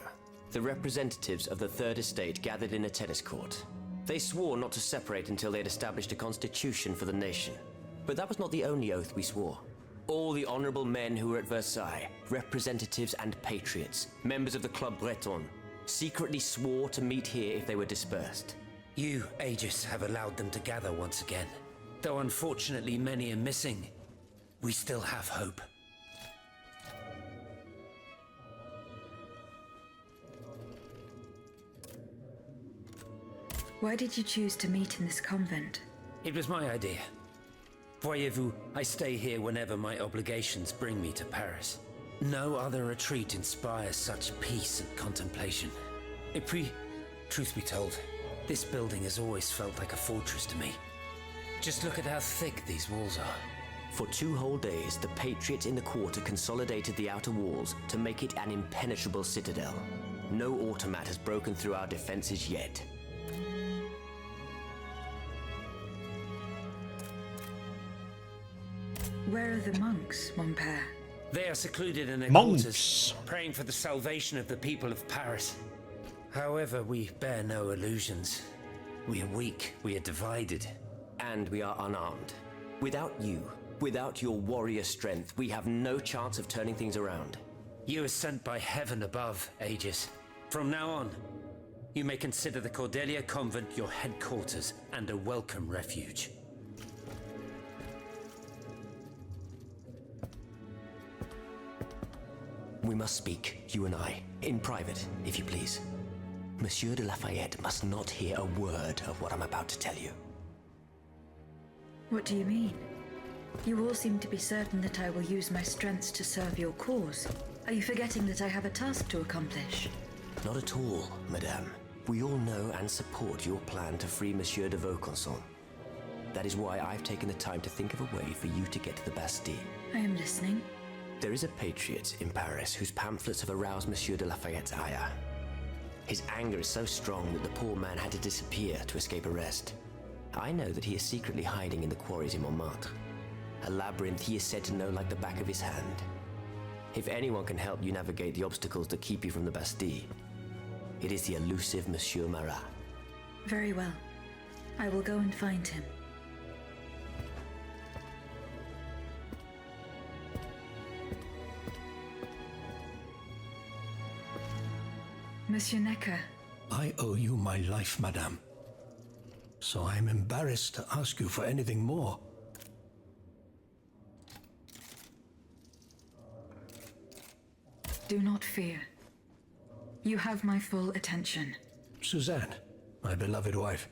the representatives of the Third Estate gathered in a tennis court. They swore not to separate until they had established a constitution for the nation. But that was not the only oath we swore. All the honorable men who were at Versailles, representatives and patriots, members of the Club Breton, secretly swore to meet here if they were dispersed. You, Aegis, have allowed them to gather once again. Though unfortunately many are missing, we still have hope. Why did you choose to meet in this convent? It was my idea. Voyez-vous, I stay here whenever my obligations bring me to Paris. No other retreat inspires such peace and contemplation. Et puis, truth be told, this building has always felt like a fortress to me. Just look at how thick these walls are. For 2 whole days, the patriots in the quarter consolidated the outer walls to make it an impenetrable citadel. No automat has broken through our defenses yet. Where are the monks, mon père? They are secluded in their Monks. quarters, praying for the salvation of the people of Paris. However, we bear no illusions. We are weak, we are divided. And we are unarmed. Without you, without your warrior strength, we have no chance of turning things around. You are sent by heaven above, Aegis. From now on, you may consider the Cordelia Convent your headquarters and a welcome refuge. We must speak, you and I, in private, if you please. Monsieur de Lafayette must not hear a word of what I'm about to tell you. What do you mean? You all seem to be certain that I will use my strengths to serve your cause. Are you forgetting that I have a task to accomplish? Not at all, madame. We all know and support your plan to free Monsieur de Vaucanson. That is why I've taken the time to think of a way for you to get to the Bastille. I am listening. There is a patriot in Paris whose pamphlets have aroused Monsieur de Lafayette's ire. His anger is so strong that the poor man had to disappear to escape arrest. I know that he is secretly hiding in the quarries in Montmartre. A labyrinth he is said to know like the back of his hand. If anyone can help you navigate the obstacles that keep you from the Bastille, it is the elusive Monsieur Marat. Very well. I will go and find him. Monsieur Necker. I owe you my life, madame. So I am embarrassed to ask you for anything more. Do not fear. You have my full attention. Suzanne, my beloved wife.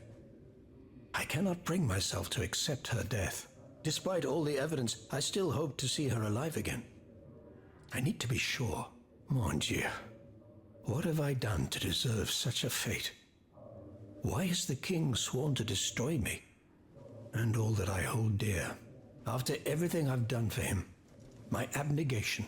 I cannot bring myself to accept her death. Despite all the evidence, I still hope to see her alive again. I need to be sure. Mon Dieu. What have I done to deserve such a fate? Why has the king sworn to destroy me? And all that I hold dear. After everything I've done for him. My abnegation.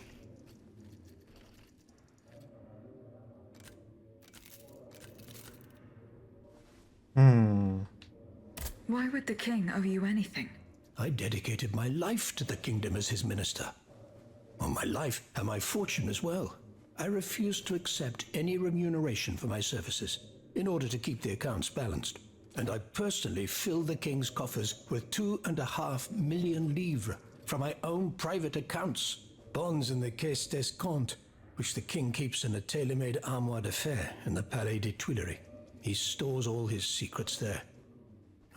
Why would the king owe you anything? I dedicated my life to the kingdom as his minister. Well, my life and my fortune as well. I refuse to accept any remuneration for my services in order to keep the accounts balanced. And I personally fill the king's coffers with 2.5 million livres from my own private accounts. Bonds in the Caisse d'Escompte, which the king keeps in a tailor-made armoire de fer in the Palais des Tuileries. He stores all his secrets there.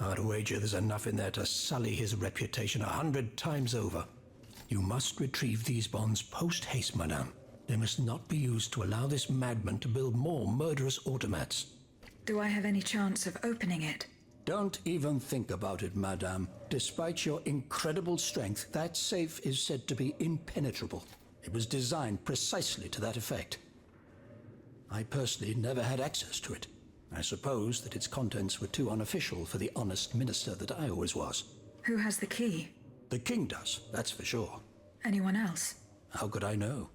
I'd wager there's enough in there to sully his reputation 100 times over. You must retrieve these bonds post-haste, madame. They must not be used to allow this madman to build more murderous automats. Do I have any chance of opening it? Don't even think about it, madame. Despite your incredible strength, that safe is said to be impenetrable. It was designed precisely to that effect. I personally never had access to it. I suppose that its contents were too unofficial for the honest minister that I always was. Who has the key? The king does, that's for sure. Anyone else? How could I know?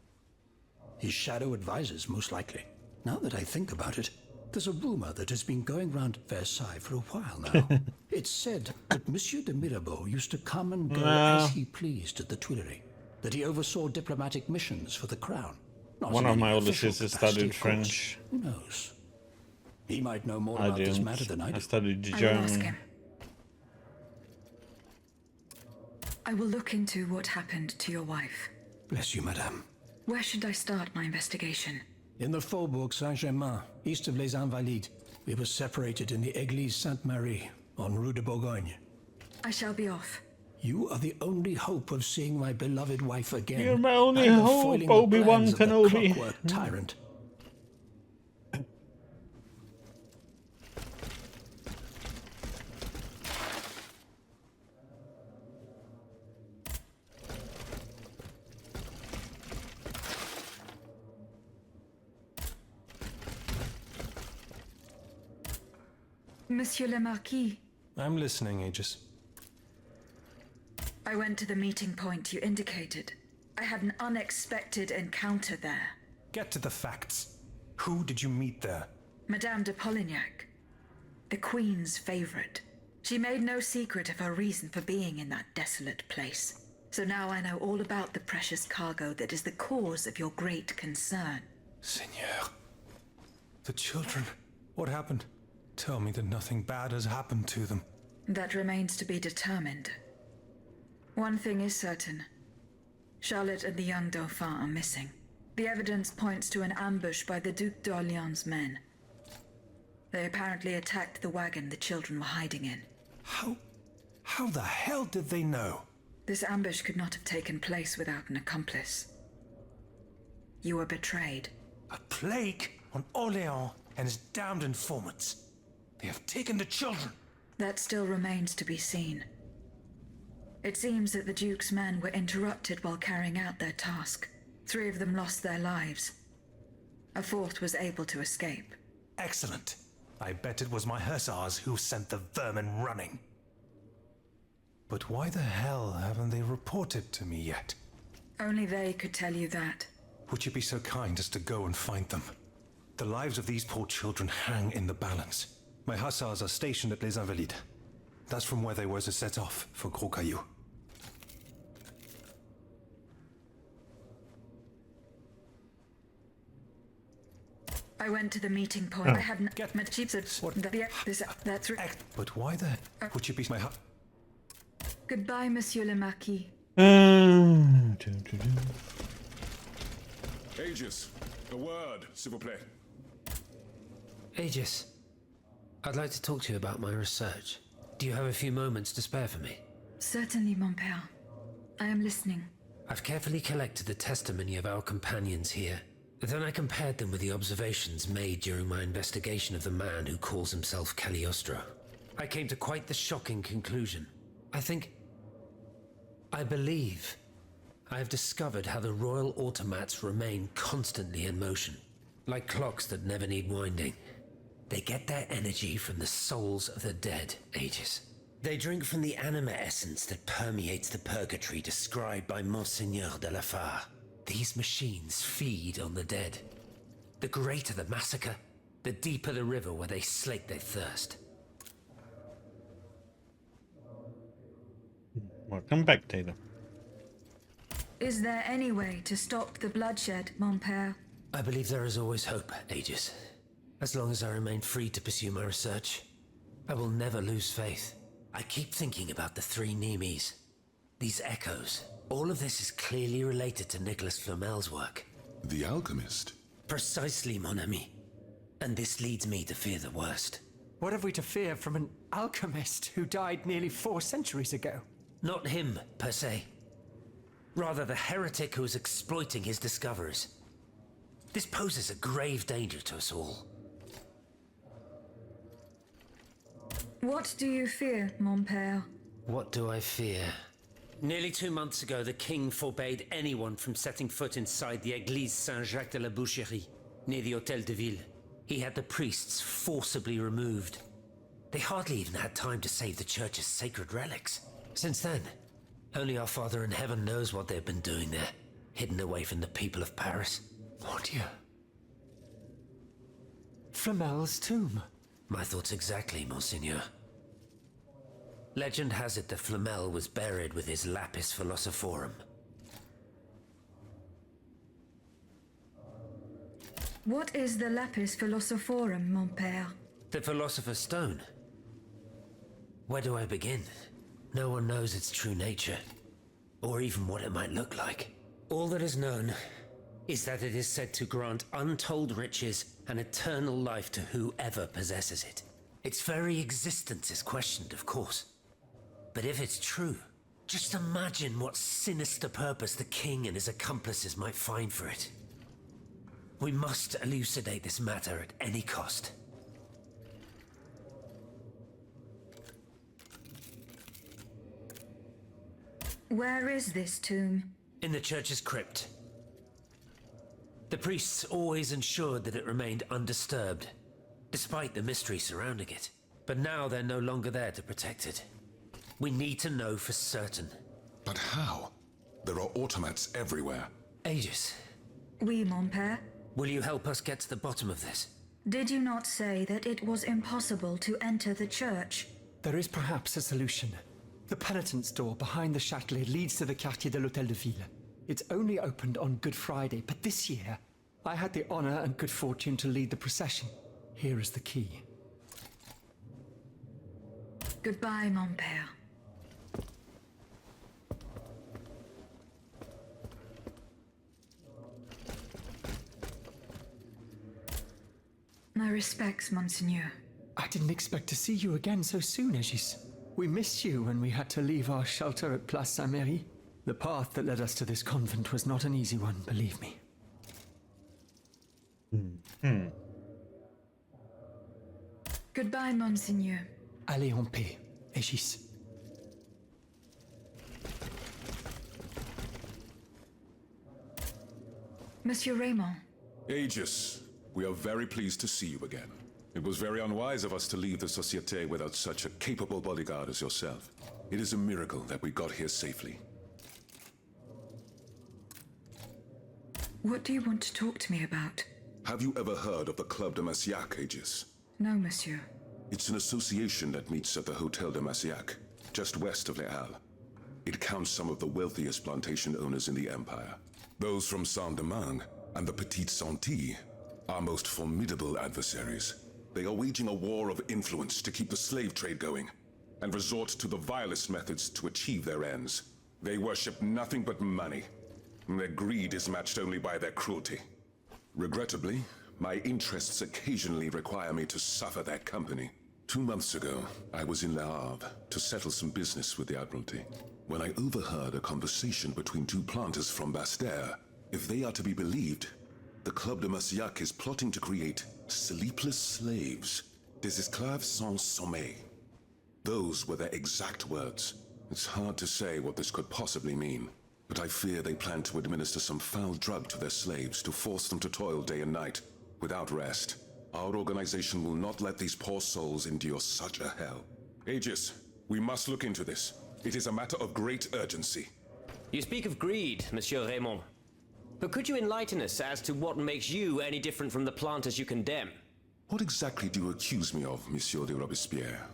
His shadow advisors, most likely. Now that I think about it, there's a rumor that has been going round Versailles for a while now. It's said that Monsieur de Mirabeau used to come and go as he pleased at the Tuileries, that he oversaw diplomatic missions for the crown. Not One in of my any older official sisters capacity, studied of course. French. Who knows? He might know more I about this didn't. matter than I do. I studied I will ask German. him. I will look into what happened to your wife. Bless you, madame. Where should I start my investigation? In the Faubourg Saint-Germain, east of Les Invalides, we were separated in the Église Sainte-Marie, on Rue de Bourgogne. I shall be off. You are the only hope of seeing my beloved wife again. You're my only and of hope, foiling the Obi-Wan plans of the Kenobi. clockwork tyrant. Monsieur le Marquis, I'm listening, Aegis. I went to the meeting point you indicated. I had an unexpected encounter there. Get to the facts. Who did you meet there? Madame de Polignac, the Queen's favorite. She made no secret of her reason for being in that desolate place. So now I know all about the precious cargo that is the cause of your great concern. Seigneur. The children. What happened? Tell me that nothing bad has happened to them. That remains to be determined. One thing is certain. Charlotte and the young Dauphin are missing. The evidence points to an ambush by the Duc d'Orléans' men. They apparently attacked the wagon the children were hiding in. How the hell did they know? This ambush could not have taken place without an accomplice. You were betrayed. A plague on Orléans and his damned informants. They have taken the children. That still remains to be seen. It seems that the Duke's men were interrupted while carrying out their task. 3 of them lost their lives. A 4th was able to escape. Excellent. I bet it was my hussars who sent the vermin running. But why the hell haven't they reported to me yet? Only they could tell you that. Would you be so kind as to go and find them? The lives of these poor children hang in the balance. My hussars are stationed at Les Invalides. That's from where they were to set off for Gros Caillou. I went to the meeting point. I hadn't met Chiefs. What? That's right. But why the would you be my Goodbye, Monsieur le Marquis. Aegis, a word, s'il vous plaît. Aegis, I'd like to talk to you about my research. Do you have a few moments to spare for me? Certainly, mon père. I am listening. I've carefully collected the testimony of our companions here. Then I compared them with the observations made during my investigation of the man who calls himself Cagliostro. I came to quite the shocking conclusion. I believe I have discovered how the royal automats remain constantly in motion. Like clocks that never need winding. They get their energy from the souls of the dead, Aegis. They drink from the anima essence that permeates the purgatory described by Monseigneur de la Fare. These machines feed on the dead. The greater the massacre, the deeper the river where they slake their thirst. Welcome back, Taylor. Is there any way to stop the bloodshed, mon père? I believe there is always hope, Aegis. As long as I remain free to pursue my research, I will never lose faith. I keep thinking about the three Nemes. These echoes. All of this is clearly related to Nicholas Flamel's work. The alchemist? Precisely, mon ami. And this leads me to fear the worst. What have we to fear from an alchemist who died nearly 4 centuries ago? Not him, per se. Rather, the heretic who is exploiting his discoveries. This poses a grave danger to us all. What do you fear, mon père? What do I fear? Nearly 2 months ago, the king forbade anyone from setting foot inside the Église Saint-Jacques de la Boucherie, near the Hôtel de Ville. He had the priests forcibly removed. They hardly even had time to save the church's sacred relics. Since then, only our Father in Heaven knows what they've been doing there, hidden away from the people of Paris. Mon Dieu. Flamel's tomb. My thoughts exactly, Monseigneur. Legend has it that Flamel was buried with his lapis philosophorum. What is the lapis philosophorum, mon père? The Philosopher's Stone. Where do I begin? No one knows its true nature, or even what it might look like. All that is known is that it is said to grant untold riches and eternal life to whoever possesses it. Its very existence is questioned, of course. But if it's true, just imagine what sinister purpose the king and his accomplices might find for it. We must elucidate this matter at any cost. Where is this tomb? In the church's crypt. The priests always ensured that it remained undisturbed, despite the mystery surrounding it. But now they're no longer there to protect it. We need to know for certain. But how? There are automats everywhere. Aegis, Oui, mon père. will you help us get to the bottom of this? Did you not say that it was impossible to enter the church? There is perhaps a solution. The penitent's door behind the Châtelet leads to the Quartier de l'Hôtel de Ville. It's only opened on Good Friday, but this year, I had the honor and good fortune to lead the procession. Here is the key. Goodbye, mon père. My respects, Monseigneur. I didn't expect to see you again so soon, Aegis. We missed you when we had to leave our shelter at Place Saint-Méry. The path that led us to this convent was not an easy one, believe me. Goodbye, Monseigneur. Allez en paix, Aegis. Monsieur Raymond. Aegis, we are very pleased to see you again. It was very unwise of us to leave the Société without such a capable bodyguard as yourself. It is a miracle that we got here safely. What do you want to talk to me about? Have you ever heard of the Club de Massiac, Aegis? No, monsieur. It's an association that meets at the Hôtel de Massiac, just west of Les Halles. It counts some of the wealthiest plantation owners in the Empire. Those from Saint-Domingue and the Petite Santilles, our most formidable adversaries. They are waging a war of influence to keep the slave trade going, and resort to the vilest methods to achieve their ends. They worship nothing but money, and their greed is matched only by their cruelty. Regrettably, my interests occasionally require me to suffer their company. 2 months ago, I was in Le Havre to settle some business with the Admiralty, when I overheard a conversation between 2 planters from Bastère. If they are to be believed, the Club de Massiac is plotting to create sleepless slaves, des esclaves sans sommeil. Those were their exact words. It's hard to say what this could possibly mean, but I fear they plan to administer some foul drug to their slaves to force them to toil day and night, without rest. Our organization will not let these poor souls endure such a hell. Aegis, we must look into this. It is a matter of great urgency. You speak of greed, Monsieur Raymond. But could you enlighten us as to what makes you any different from the planters you condemn? What exactly do you accuse me of, Monsieur de Robespierre?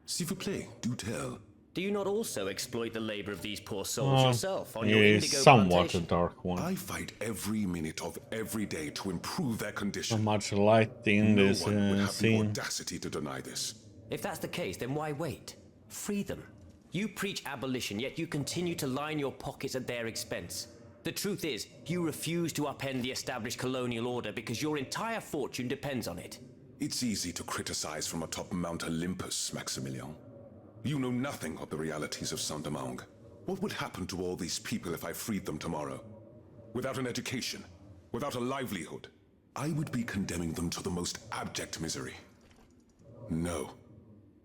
S'il vous plaît, do tell. Do you not also exploit the labor of these poor souls yourself on your He indigo is somewhat plantation? a dark one. I fight every minute of every day to improve their condition. So much light in No this one would have the scene. audacity to deny this. If that's the case, then why wait? Free them. You preach abolition, yet you continue to line your pockets at their expense. The truth is, you refuse to upend the established colonial order because your entire fortune depends on it. It's easy to criticize from atop Mount Olympus, Maximilian. You know nothing of the realities of Saint-Domingue. What would happen to all these people if I freed them tomorrow? Without an education, without a livelihood, I would be condemning them to the most abject misery. No.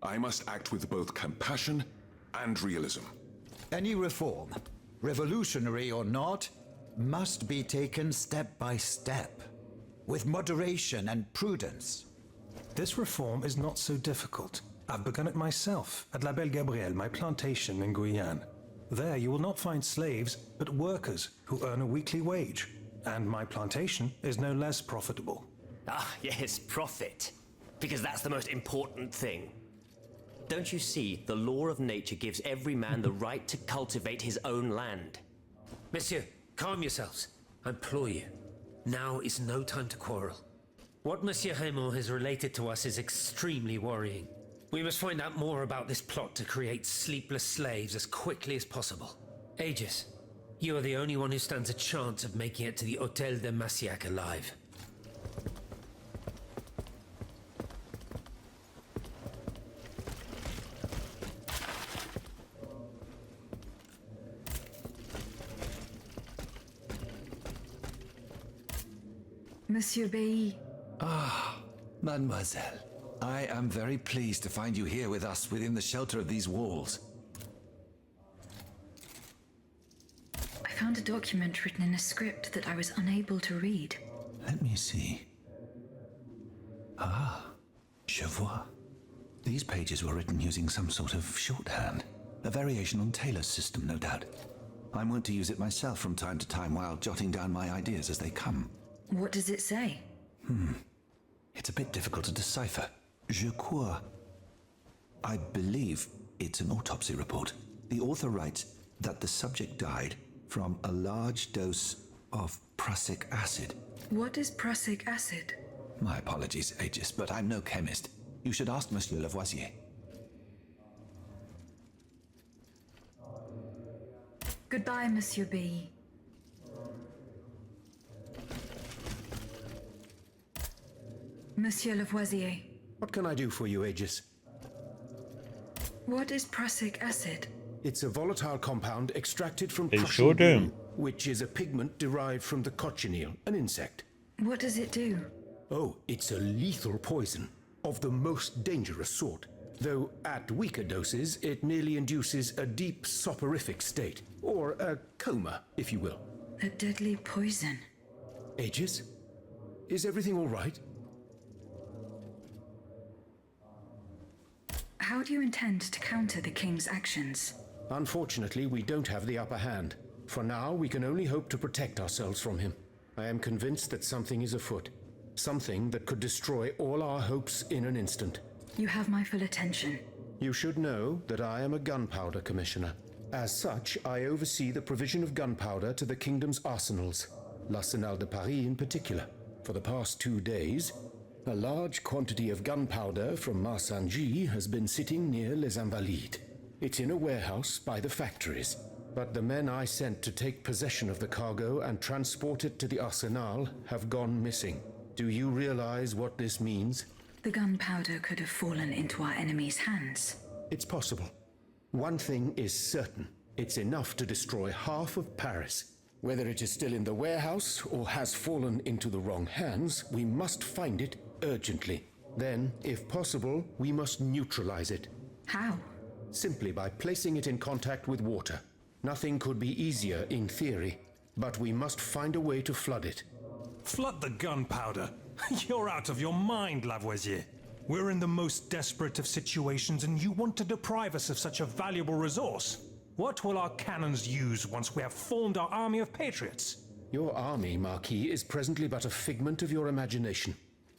I must act with both compassion and realism. Any reform, revolutionary or not, must be taken step by step, with moderation and prudence. This reform is not so difficult. I've begun it myself at La Belle Gabrielle, my plantation in Guyane. There you will not find slaves, but workers who earn a weekly wage. And my plantation is no less profitable. Ah, yes, profit. Because that's the most important thing. Don't you see, the law of nature gives every man the right to cultivate his own land. Monsieur, calm yourselves. I implore you. Now is no time to quarrel. What Monsieur Raymond has related to us is extremely worrying. We must find out more about this plot to create sleepless slaves as quickly as possible. Aegis, you are the only one who stands a chance of making it to the Hôtel de Massiac alive. Monsieur Bailly. Ah, mademoiselle. I am very pleased to find you here with us within the shelter of these walls. I found a document written in a script that I was unable to read. Let me see. Ah, je vois. These pages were written using some sort of shorthand. A variation on Taylor's system, no doubt. I'm wont to use it myself from time to time while jotting down my ideas as they come. What does it say? It's a bit difficult to decipher. Je crois. I believe it's an autopsy report. The author writes that the subject died from a large dose of prussic acid. What is prussic acid? My apologies, Aegis, but I'm no chemist. You should ask Monsieur Lavoisier. Goodbye, Monsieur Bailly. Monsieur Lavoisier. What can I do for you, Aegis? What is prussic acid? It's a volatile compound extracted from They Prussian sure do. blue, which is a pigment derived from the cochineal, an insect. What does it do? Oh, it's a lethal poison, of the most dangerous sort. Though at weaker doses, it merely induces a deep soporific state, or a coma, if you will. A deadly poison. Aegis? Is everything all right? How do you intend to counter the king's actions? Unfortunately, we don't have the upper hand. For now, we can only hope to protect ourselves from him. I am convinced that something is afoot. Something that could destroy all our hopes in an instant. You have my full attention. You should know that I am a gunpowder commissioner. As such, I oversee the provision of gunpowder to the kingdom's arsenals, l'Arsenal de Paris in particular. For the past 2 days, a large quantity of gunpowder from Marsangy has been sitting near Les Invalides. It's in a warehouse by the factories. But the men I sent to take possession of the cargo and transport it to the Arsenal have gone missing. Do you realize what this means? The gunpowder could have fallen into our enemy's hands. It's possible. One thing is certain. It's enough to destroy half of Paris. Whether it is still in the warehouse or has fallen into the wrong hands, we must find it urgently. Then, if possible, we must neutralize it. How? Simply by placing it in contact with water. Nothing could be easier in theory, but we must find a way to flood it. Flood the gunpowder? You're out of your mind, Lavoisier. We're in the most desperate of situations and you want to deprive us of such a valuable resource. What will our cannons use once we have formed our army of patriots? Your army, Marquis, is presently but a figment of your imagination.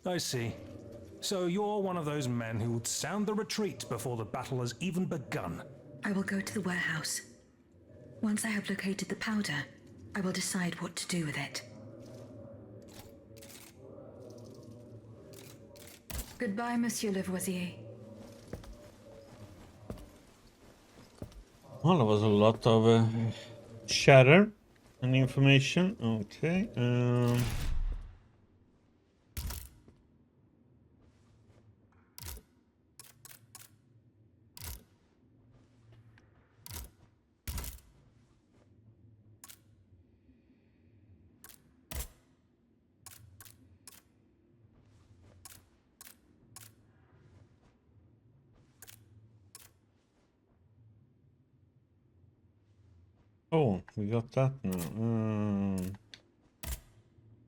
I see. So you're one of those men who would sound the retreat before the battle has even begun. I will go to the warehouse. Once I have located the powder, I will decide what to do with it. Goodbye, Monsieur Lavoisier. Well, there was a lot of chatter and information. Okay. Oh, we got that now.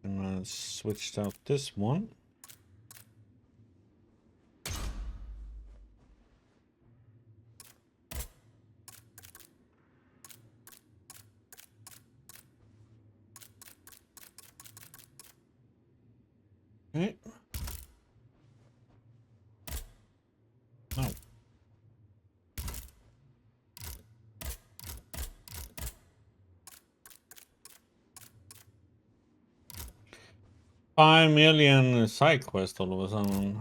And I switched out this one. Okay. No. $5 million side quest all of a sudden.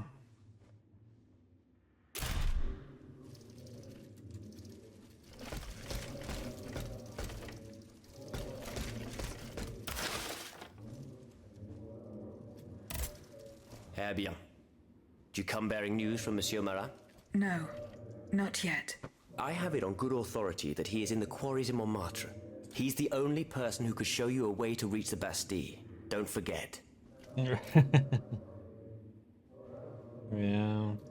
Eh bien. Do you come bearing news from Monsieur Marat? No, not yet. I have it on good authority that he is in the quarries in Montmartre. He's the only person who could show you a way to reach the Bastille. Don't forget. Yeah,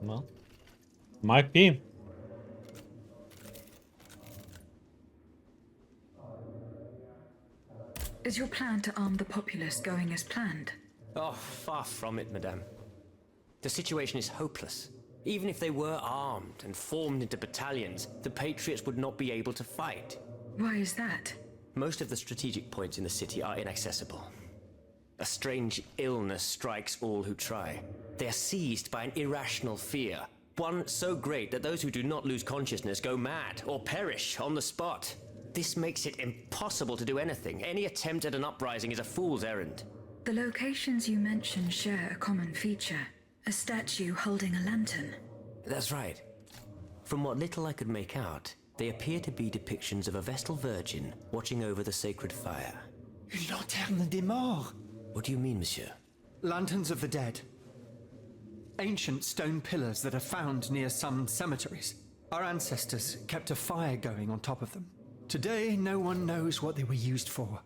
well, might be. Is your plan to arm the populace going as planned? Oh, far from it, madame. The situation is hopeless. Even if they were armed and formed into battalions, the Patriots would not be able to fight. Why is that? Most of the strategic points in the city are inaccessible. A strange illness strikes all who try. They are seized by an irrational fear, one so great that those who do not lose consciousness go mad or perish on the spot. This makes it impossible to do anything. Any attempt at an uprising is a fool's errand. The locations you mentioned share a common feature. A statue holding a lantern. That's right. From what little I could make out, they appear to be depictions of a Vestal Virgin watching over the sacred fire. Une lanterne des morts. What do you mean, monsieur? Lanterns of the dead. Ancient stone pillars that are found near some cemeteries. Our ancestors kept a fire going on top of them. Today, no one knows what they were used for.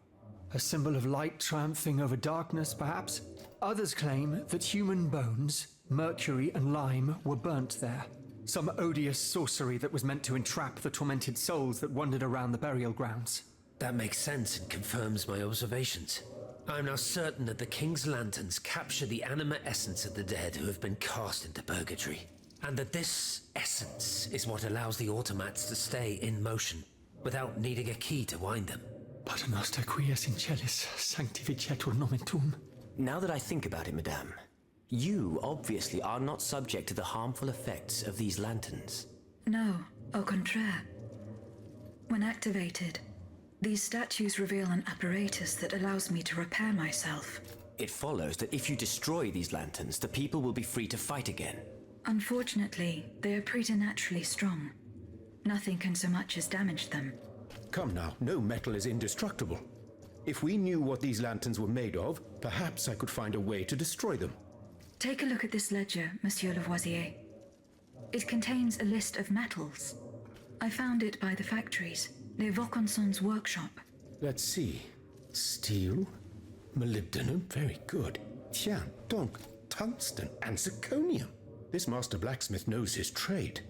A symbol of light triumphing over darkness, perhaps? Others claim that human bones, mercury and lime, were burnt there. Some odious sorcery that was meant to entrap the tormented souls that wandered around the burial grounds. That makes sense and confirms my observations. I am now certain that the King's lanterns capture the anima essence of the dead who have been cast into purgatory. And that this essence is what allows the automats to stay in motion, without needing a key to wind them. Paternoster quies in celis, sanctificetur nomen tuum. Now that I think about it, madame, you obviously are not subject to the harmful effects of these lanterns. No, au contraire. When activated, these statues reveal an apparatus that allows me to repair myself. It follows that if you destroy these lanterns, the people will be free to fight again. Unfortunately, they are preternaturally strong. Nothing can so much as damage them. Come now, no metal is indestructible. If we knew what these lanterns were made of, perhaps I could find a way to destroy them. Take a look at this ledger, Monsieur Lavoisier. It contains a list of metals. I found it by the factories, near Vaucanson's workshop. Let's see. Steel, molybdenum, very good. Tiens, donc, tungsten and zirconium. This master blacksmith knows his trade.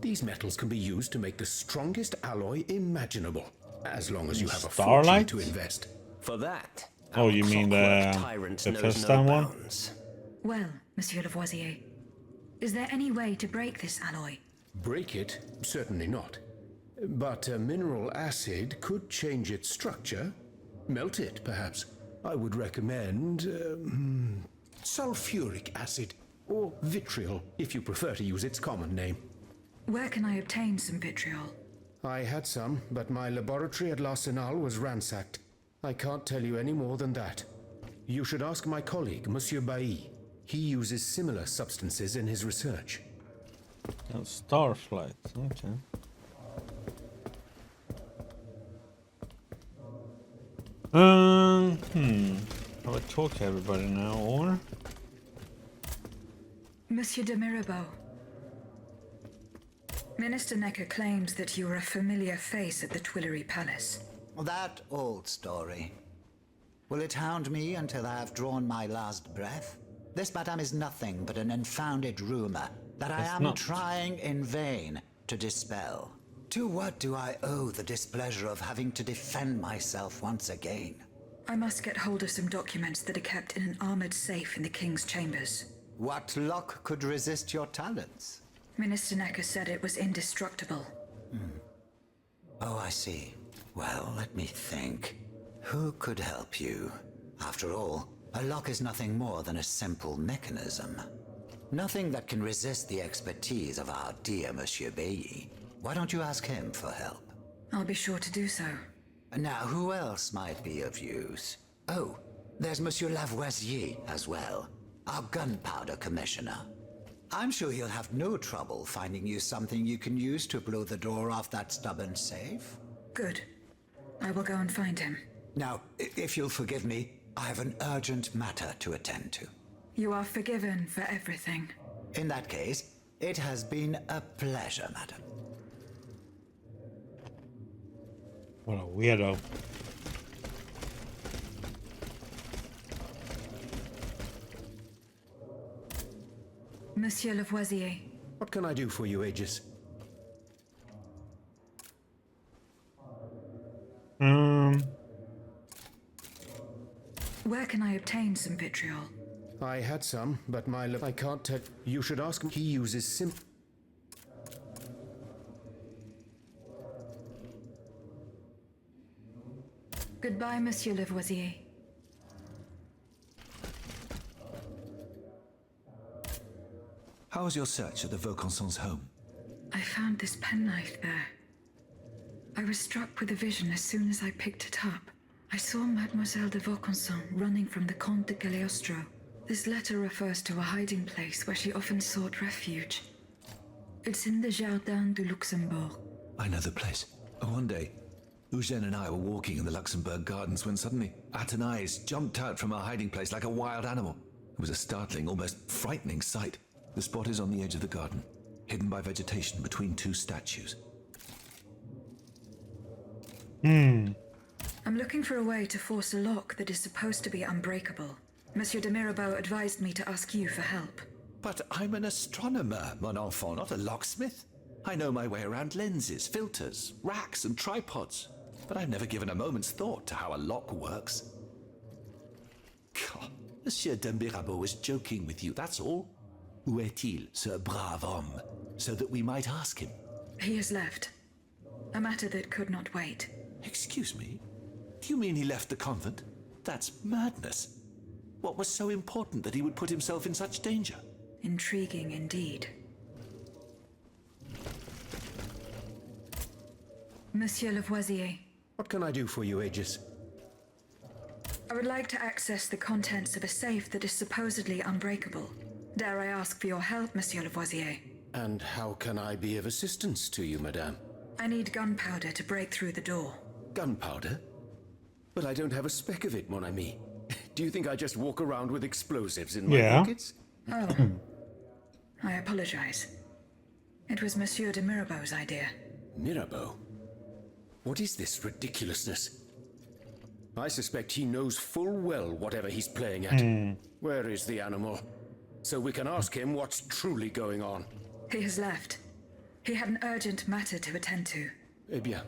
These metals can be used to make the strongest alloy imaginable, as long as you have a fortune to invest. For that, oh, you mean the first time one? Well, Monsieur Lavoisier, is there any way to break this alloy? Break it? Certainly not. But mineral acid could change its structure. Melt it, perhaps. I would recommend sulfuric acid, or vitriol, if you prefer to use its common name. Where can I obtain some vitriol? I had some, but my laboratory at L'Arsenal was ransacked. I can't tell you any more than that. You should ask my colleague, Monsieur Bailly. He uses similar substances in his research. Starflight, okay. I would talk to everybody now, or? Monsieur de Mirabeau. Minister Necker claims that you are a familiar face at the Tuileries Palace. That old story. Will it hound me until I have drawn my last breath? This, madame, is nothing but an unfounded rumor that I am trying in vain to dispel. To what do I owe the displeasure of having to defend myself once again? I must get hold of some documents that are kept in an armored safe in the King's chambers. What lock could resist your talents? Minister Necker said it was indestructible. Oh, I see. Well, let me think. Who could help you? After all, a lock is nothing more than a simple mechanism. Nothing that can resist the expertise of our dear Monsieur Bailly. Why don't you ask him for help? I'll be sure to do so. Now, who else might be of use? Oh, there's Monsieur Lavoisier as well, our gunpowder commissioner. I'm sure he'll have no trouble finding you something you can use to blow the door off that stubborn safe. Good. I will go and find him. Now, if you'll forgive me, I have an urgent matter to attend to. You are forgiven for everything. In that case, it has been a pleasure, madam. What a weirdo. Monsieur Lavoisier. What can I do for you, Aegis? Where can I obtain some vitriol? I had some, but I can't tell. You should ask him. He uses Goodbye, Monsieur Lavoisier. How was your search at the Vaucansons' home? I found this penknife there. I was struck with a vision as soon as I picked it up. I saw Mademoiselle de Vaucanson running from the Comte de Cagliostro. This letter refers to a hiding place where she often sought refuge. It's in the Jardin du Luxembourg. I know the place. One day, Eugène and I were walking in the Luxembourg gardens when suddenly Athénais jumped out from our hiding place like a wild animal. It was a startling, almost frightening sight. The spot is on the edge of the garden, hidden by vegetation between two statues. I'm looking for a way to force a lock that is supposed to be unbreakable. Monsieur de Mirabeau advised me to ask you for help. But I'm an astronomer, mon enfant, not a locksmith. I know my way around lenses, filters, racks and tripods. But I've never given a moment's thought to how a lock works. God, Monsieur de Mirabeau was joking with you, that's all. Où est-il, ce brave homme? So that we might ask him. He has left. A matter that could not wait. Excuse me? Do you mean he left the convent? That's madness. What was so important that he would put himself in such danger? Intriguing indeed. Monsieur Lavoisier. What can I do for you, Aegis? I would like to access the contents of a safe that is supposedly unbreakable. Dare I ask for your help, Monsieur Lavoisier? And how can I be of assistance to you, madame? I need gunpowder to break through the door. Gunpowder? But I don't have a speck of it, mon ami. Do you think I just walk around with explosives in my pockets? Oh. I apologize. It was Monsieur de Mirabeau's idea. Mirabeau? What is this ridiculousness? I suspect he knows full well whatever he's playing at. Where is the animal? So we can ask him what's truly going on. He has left. He had an urgent matter to attend to. Eh bien,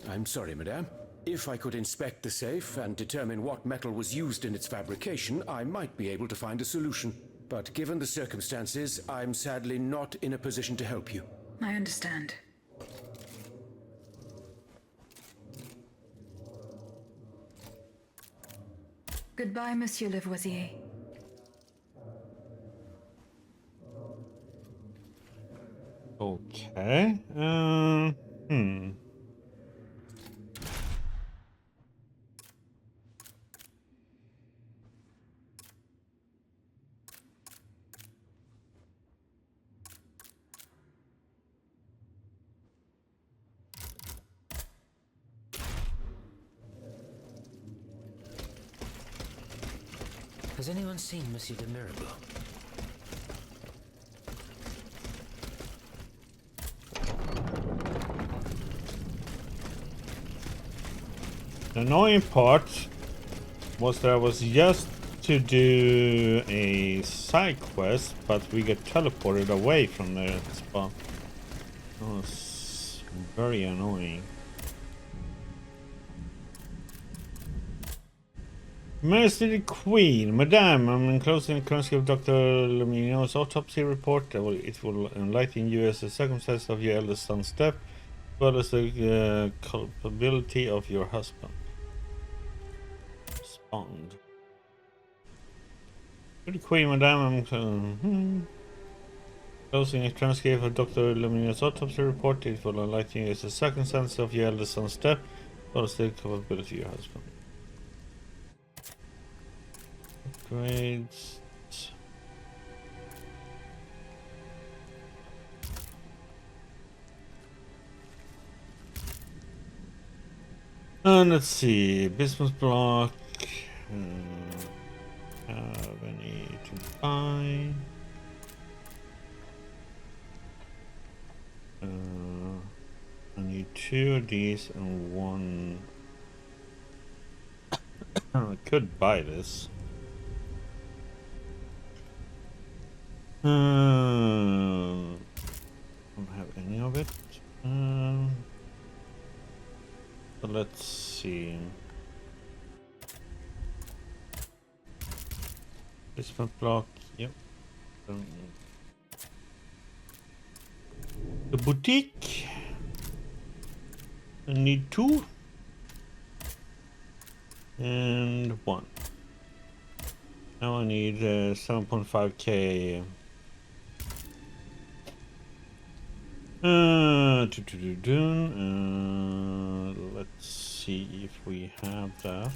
I'm sorry, madame. If I could inspect the safe and determine what metal was used in its fabrication, I might be able to find a solution. But given the circumstances, I'm sadly not in a position to help you. I understand. Goodbye, Monsieur Lavoisier. Okay. Has anyone seen Monsieur de Mirabeau? The annoying part was that I was just to do a side quest, but we get teleported away from the spot. That was very annoying. Majesty the Queen, Madame, I'm enclosing a currency of Dr. Lumino's autopsy report. It will enlighten you as the circumstances of your eldest son's death, as well as the culpability of your husband. Respond. To the Queen, Madame, I'm closing a transcript of Dr. Lumino's autopsy report. It will enlighten you as the circumstances of your eldest son's death, as well as the culpability of your husband. Upgrades. And let's see, business block. Have any to buy? I need 2 of these and 1. I could buy this. Don't have any of it. So let's see. Placement block. Yep. The boutique. I need 2 and 1. Now I need 7.5k. Let's see if we have that.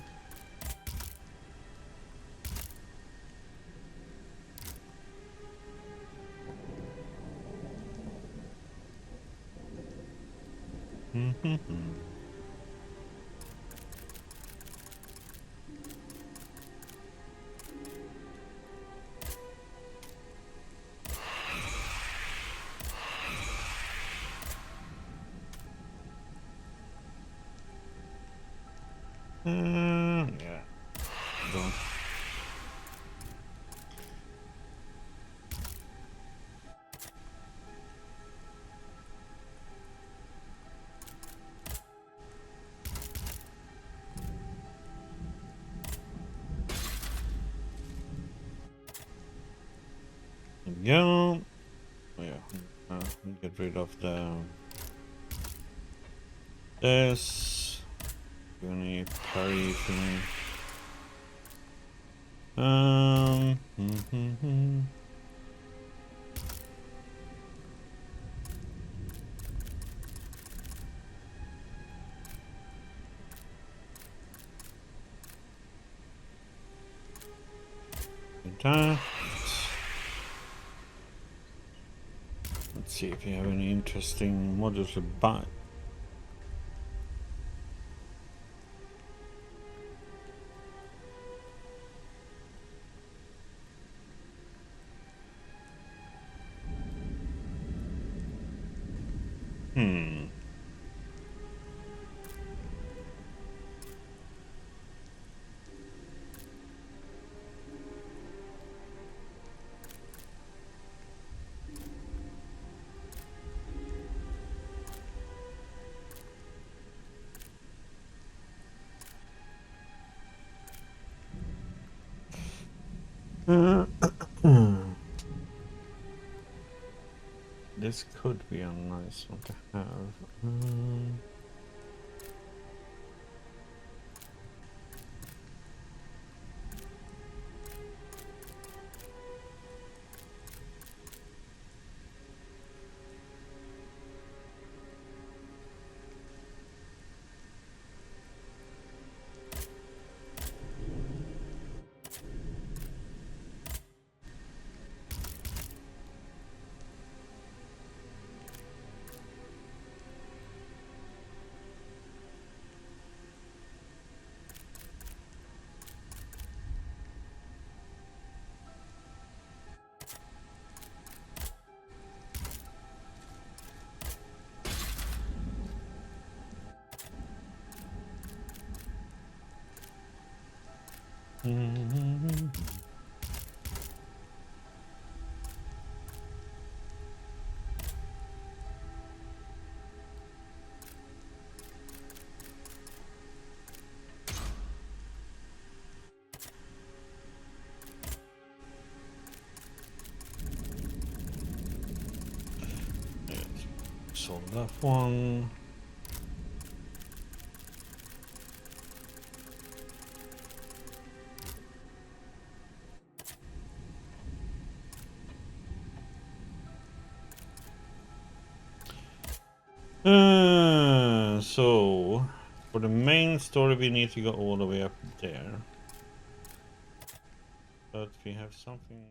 Yeah. Don't. There we go. Oh yeah. Get rid of the this. Any parry thing. That. Let's see if you have any interesting models to buy. This could be a nice one to have. Solve that one. So for the main story we need to go all the way up there. But we have something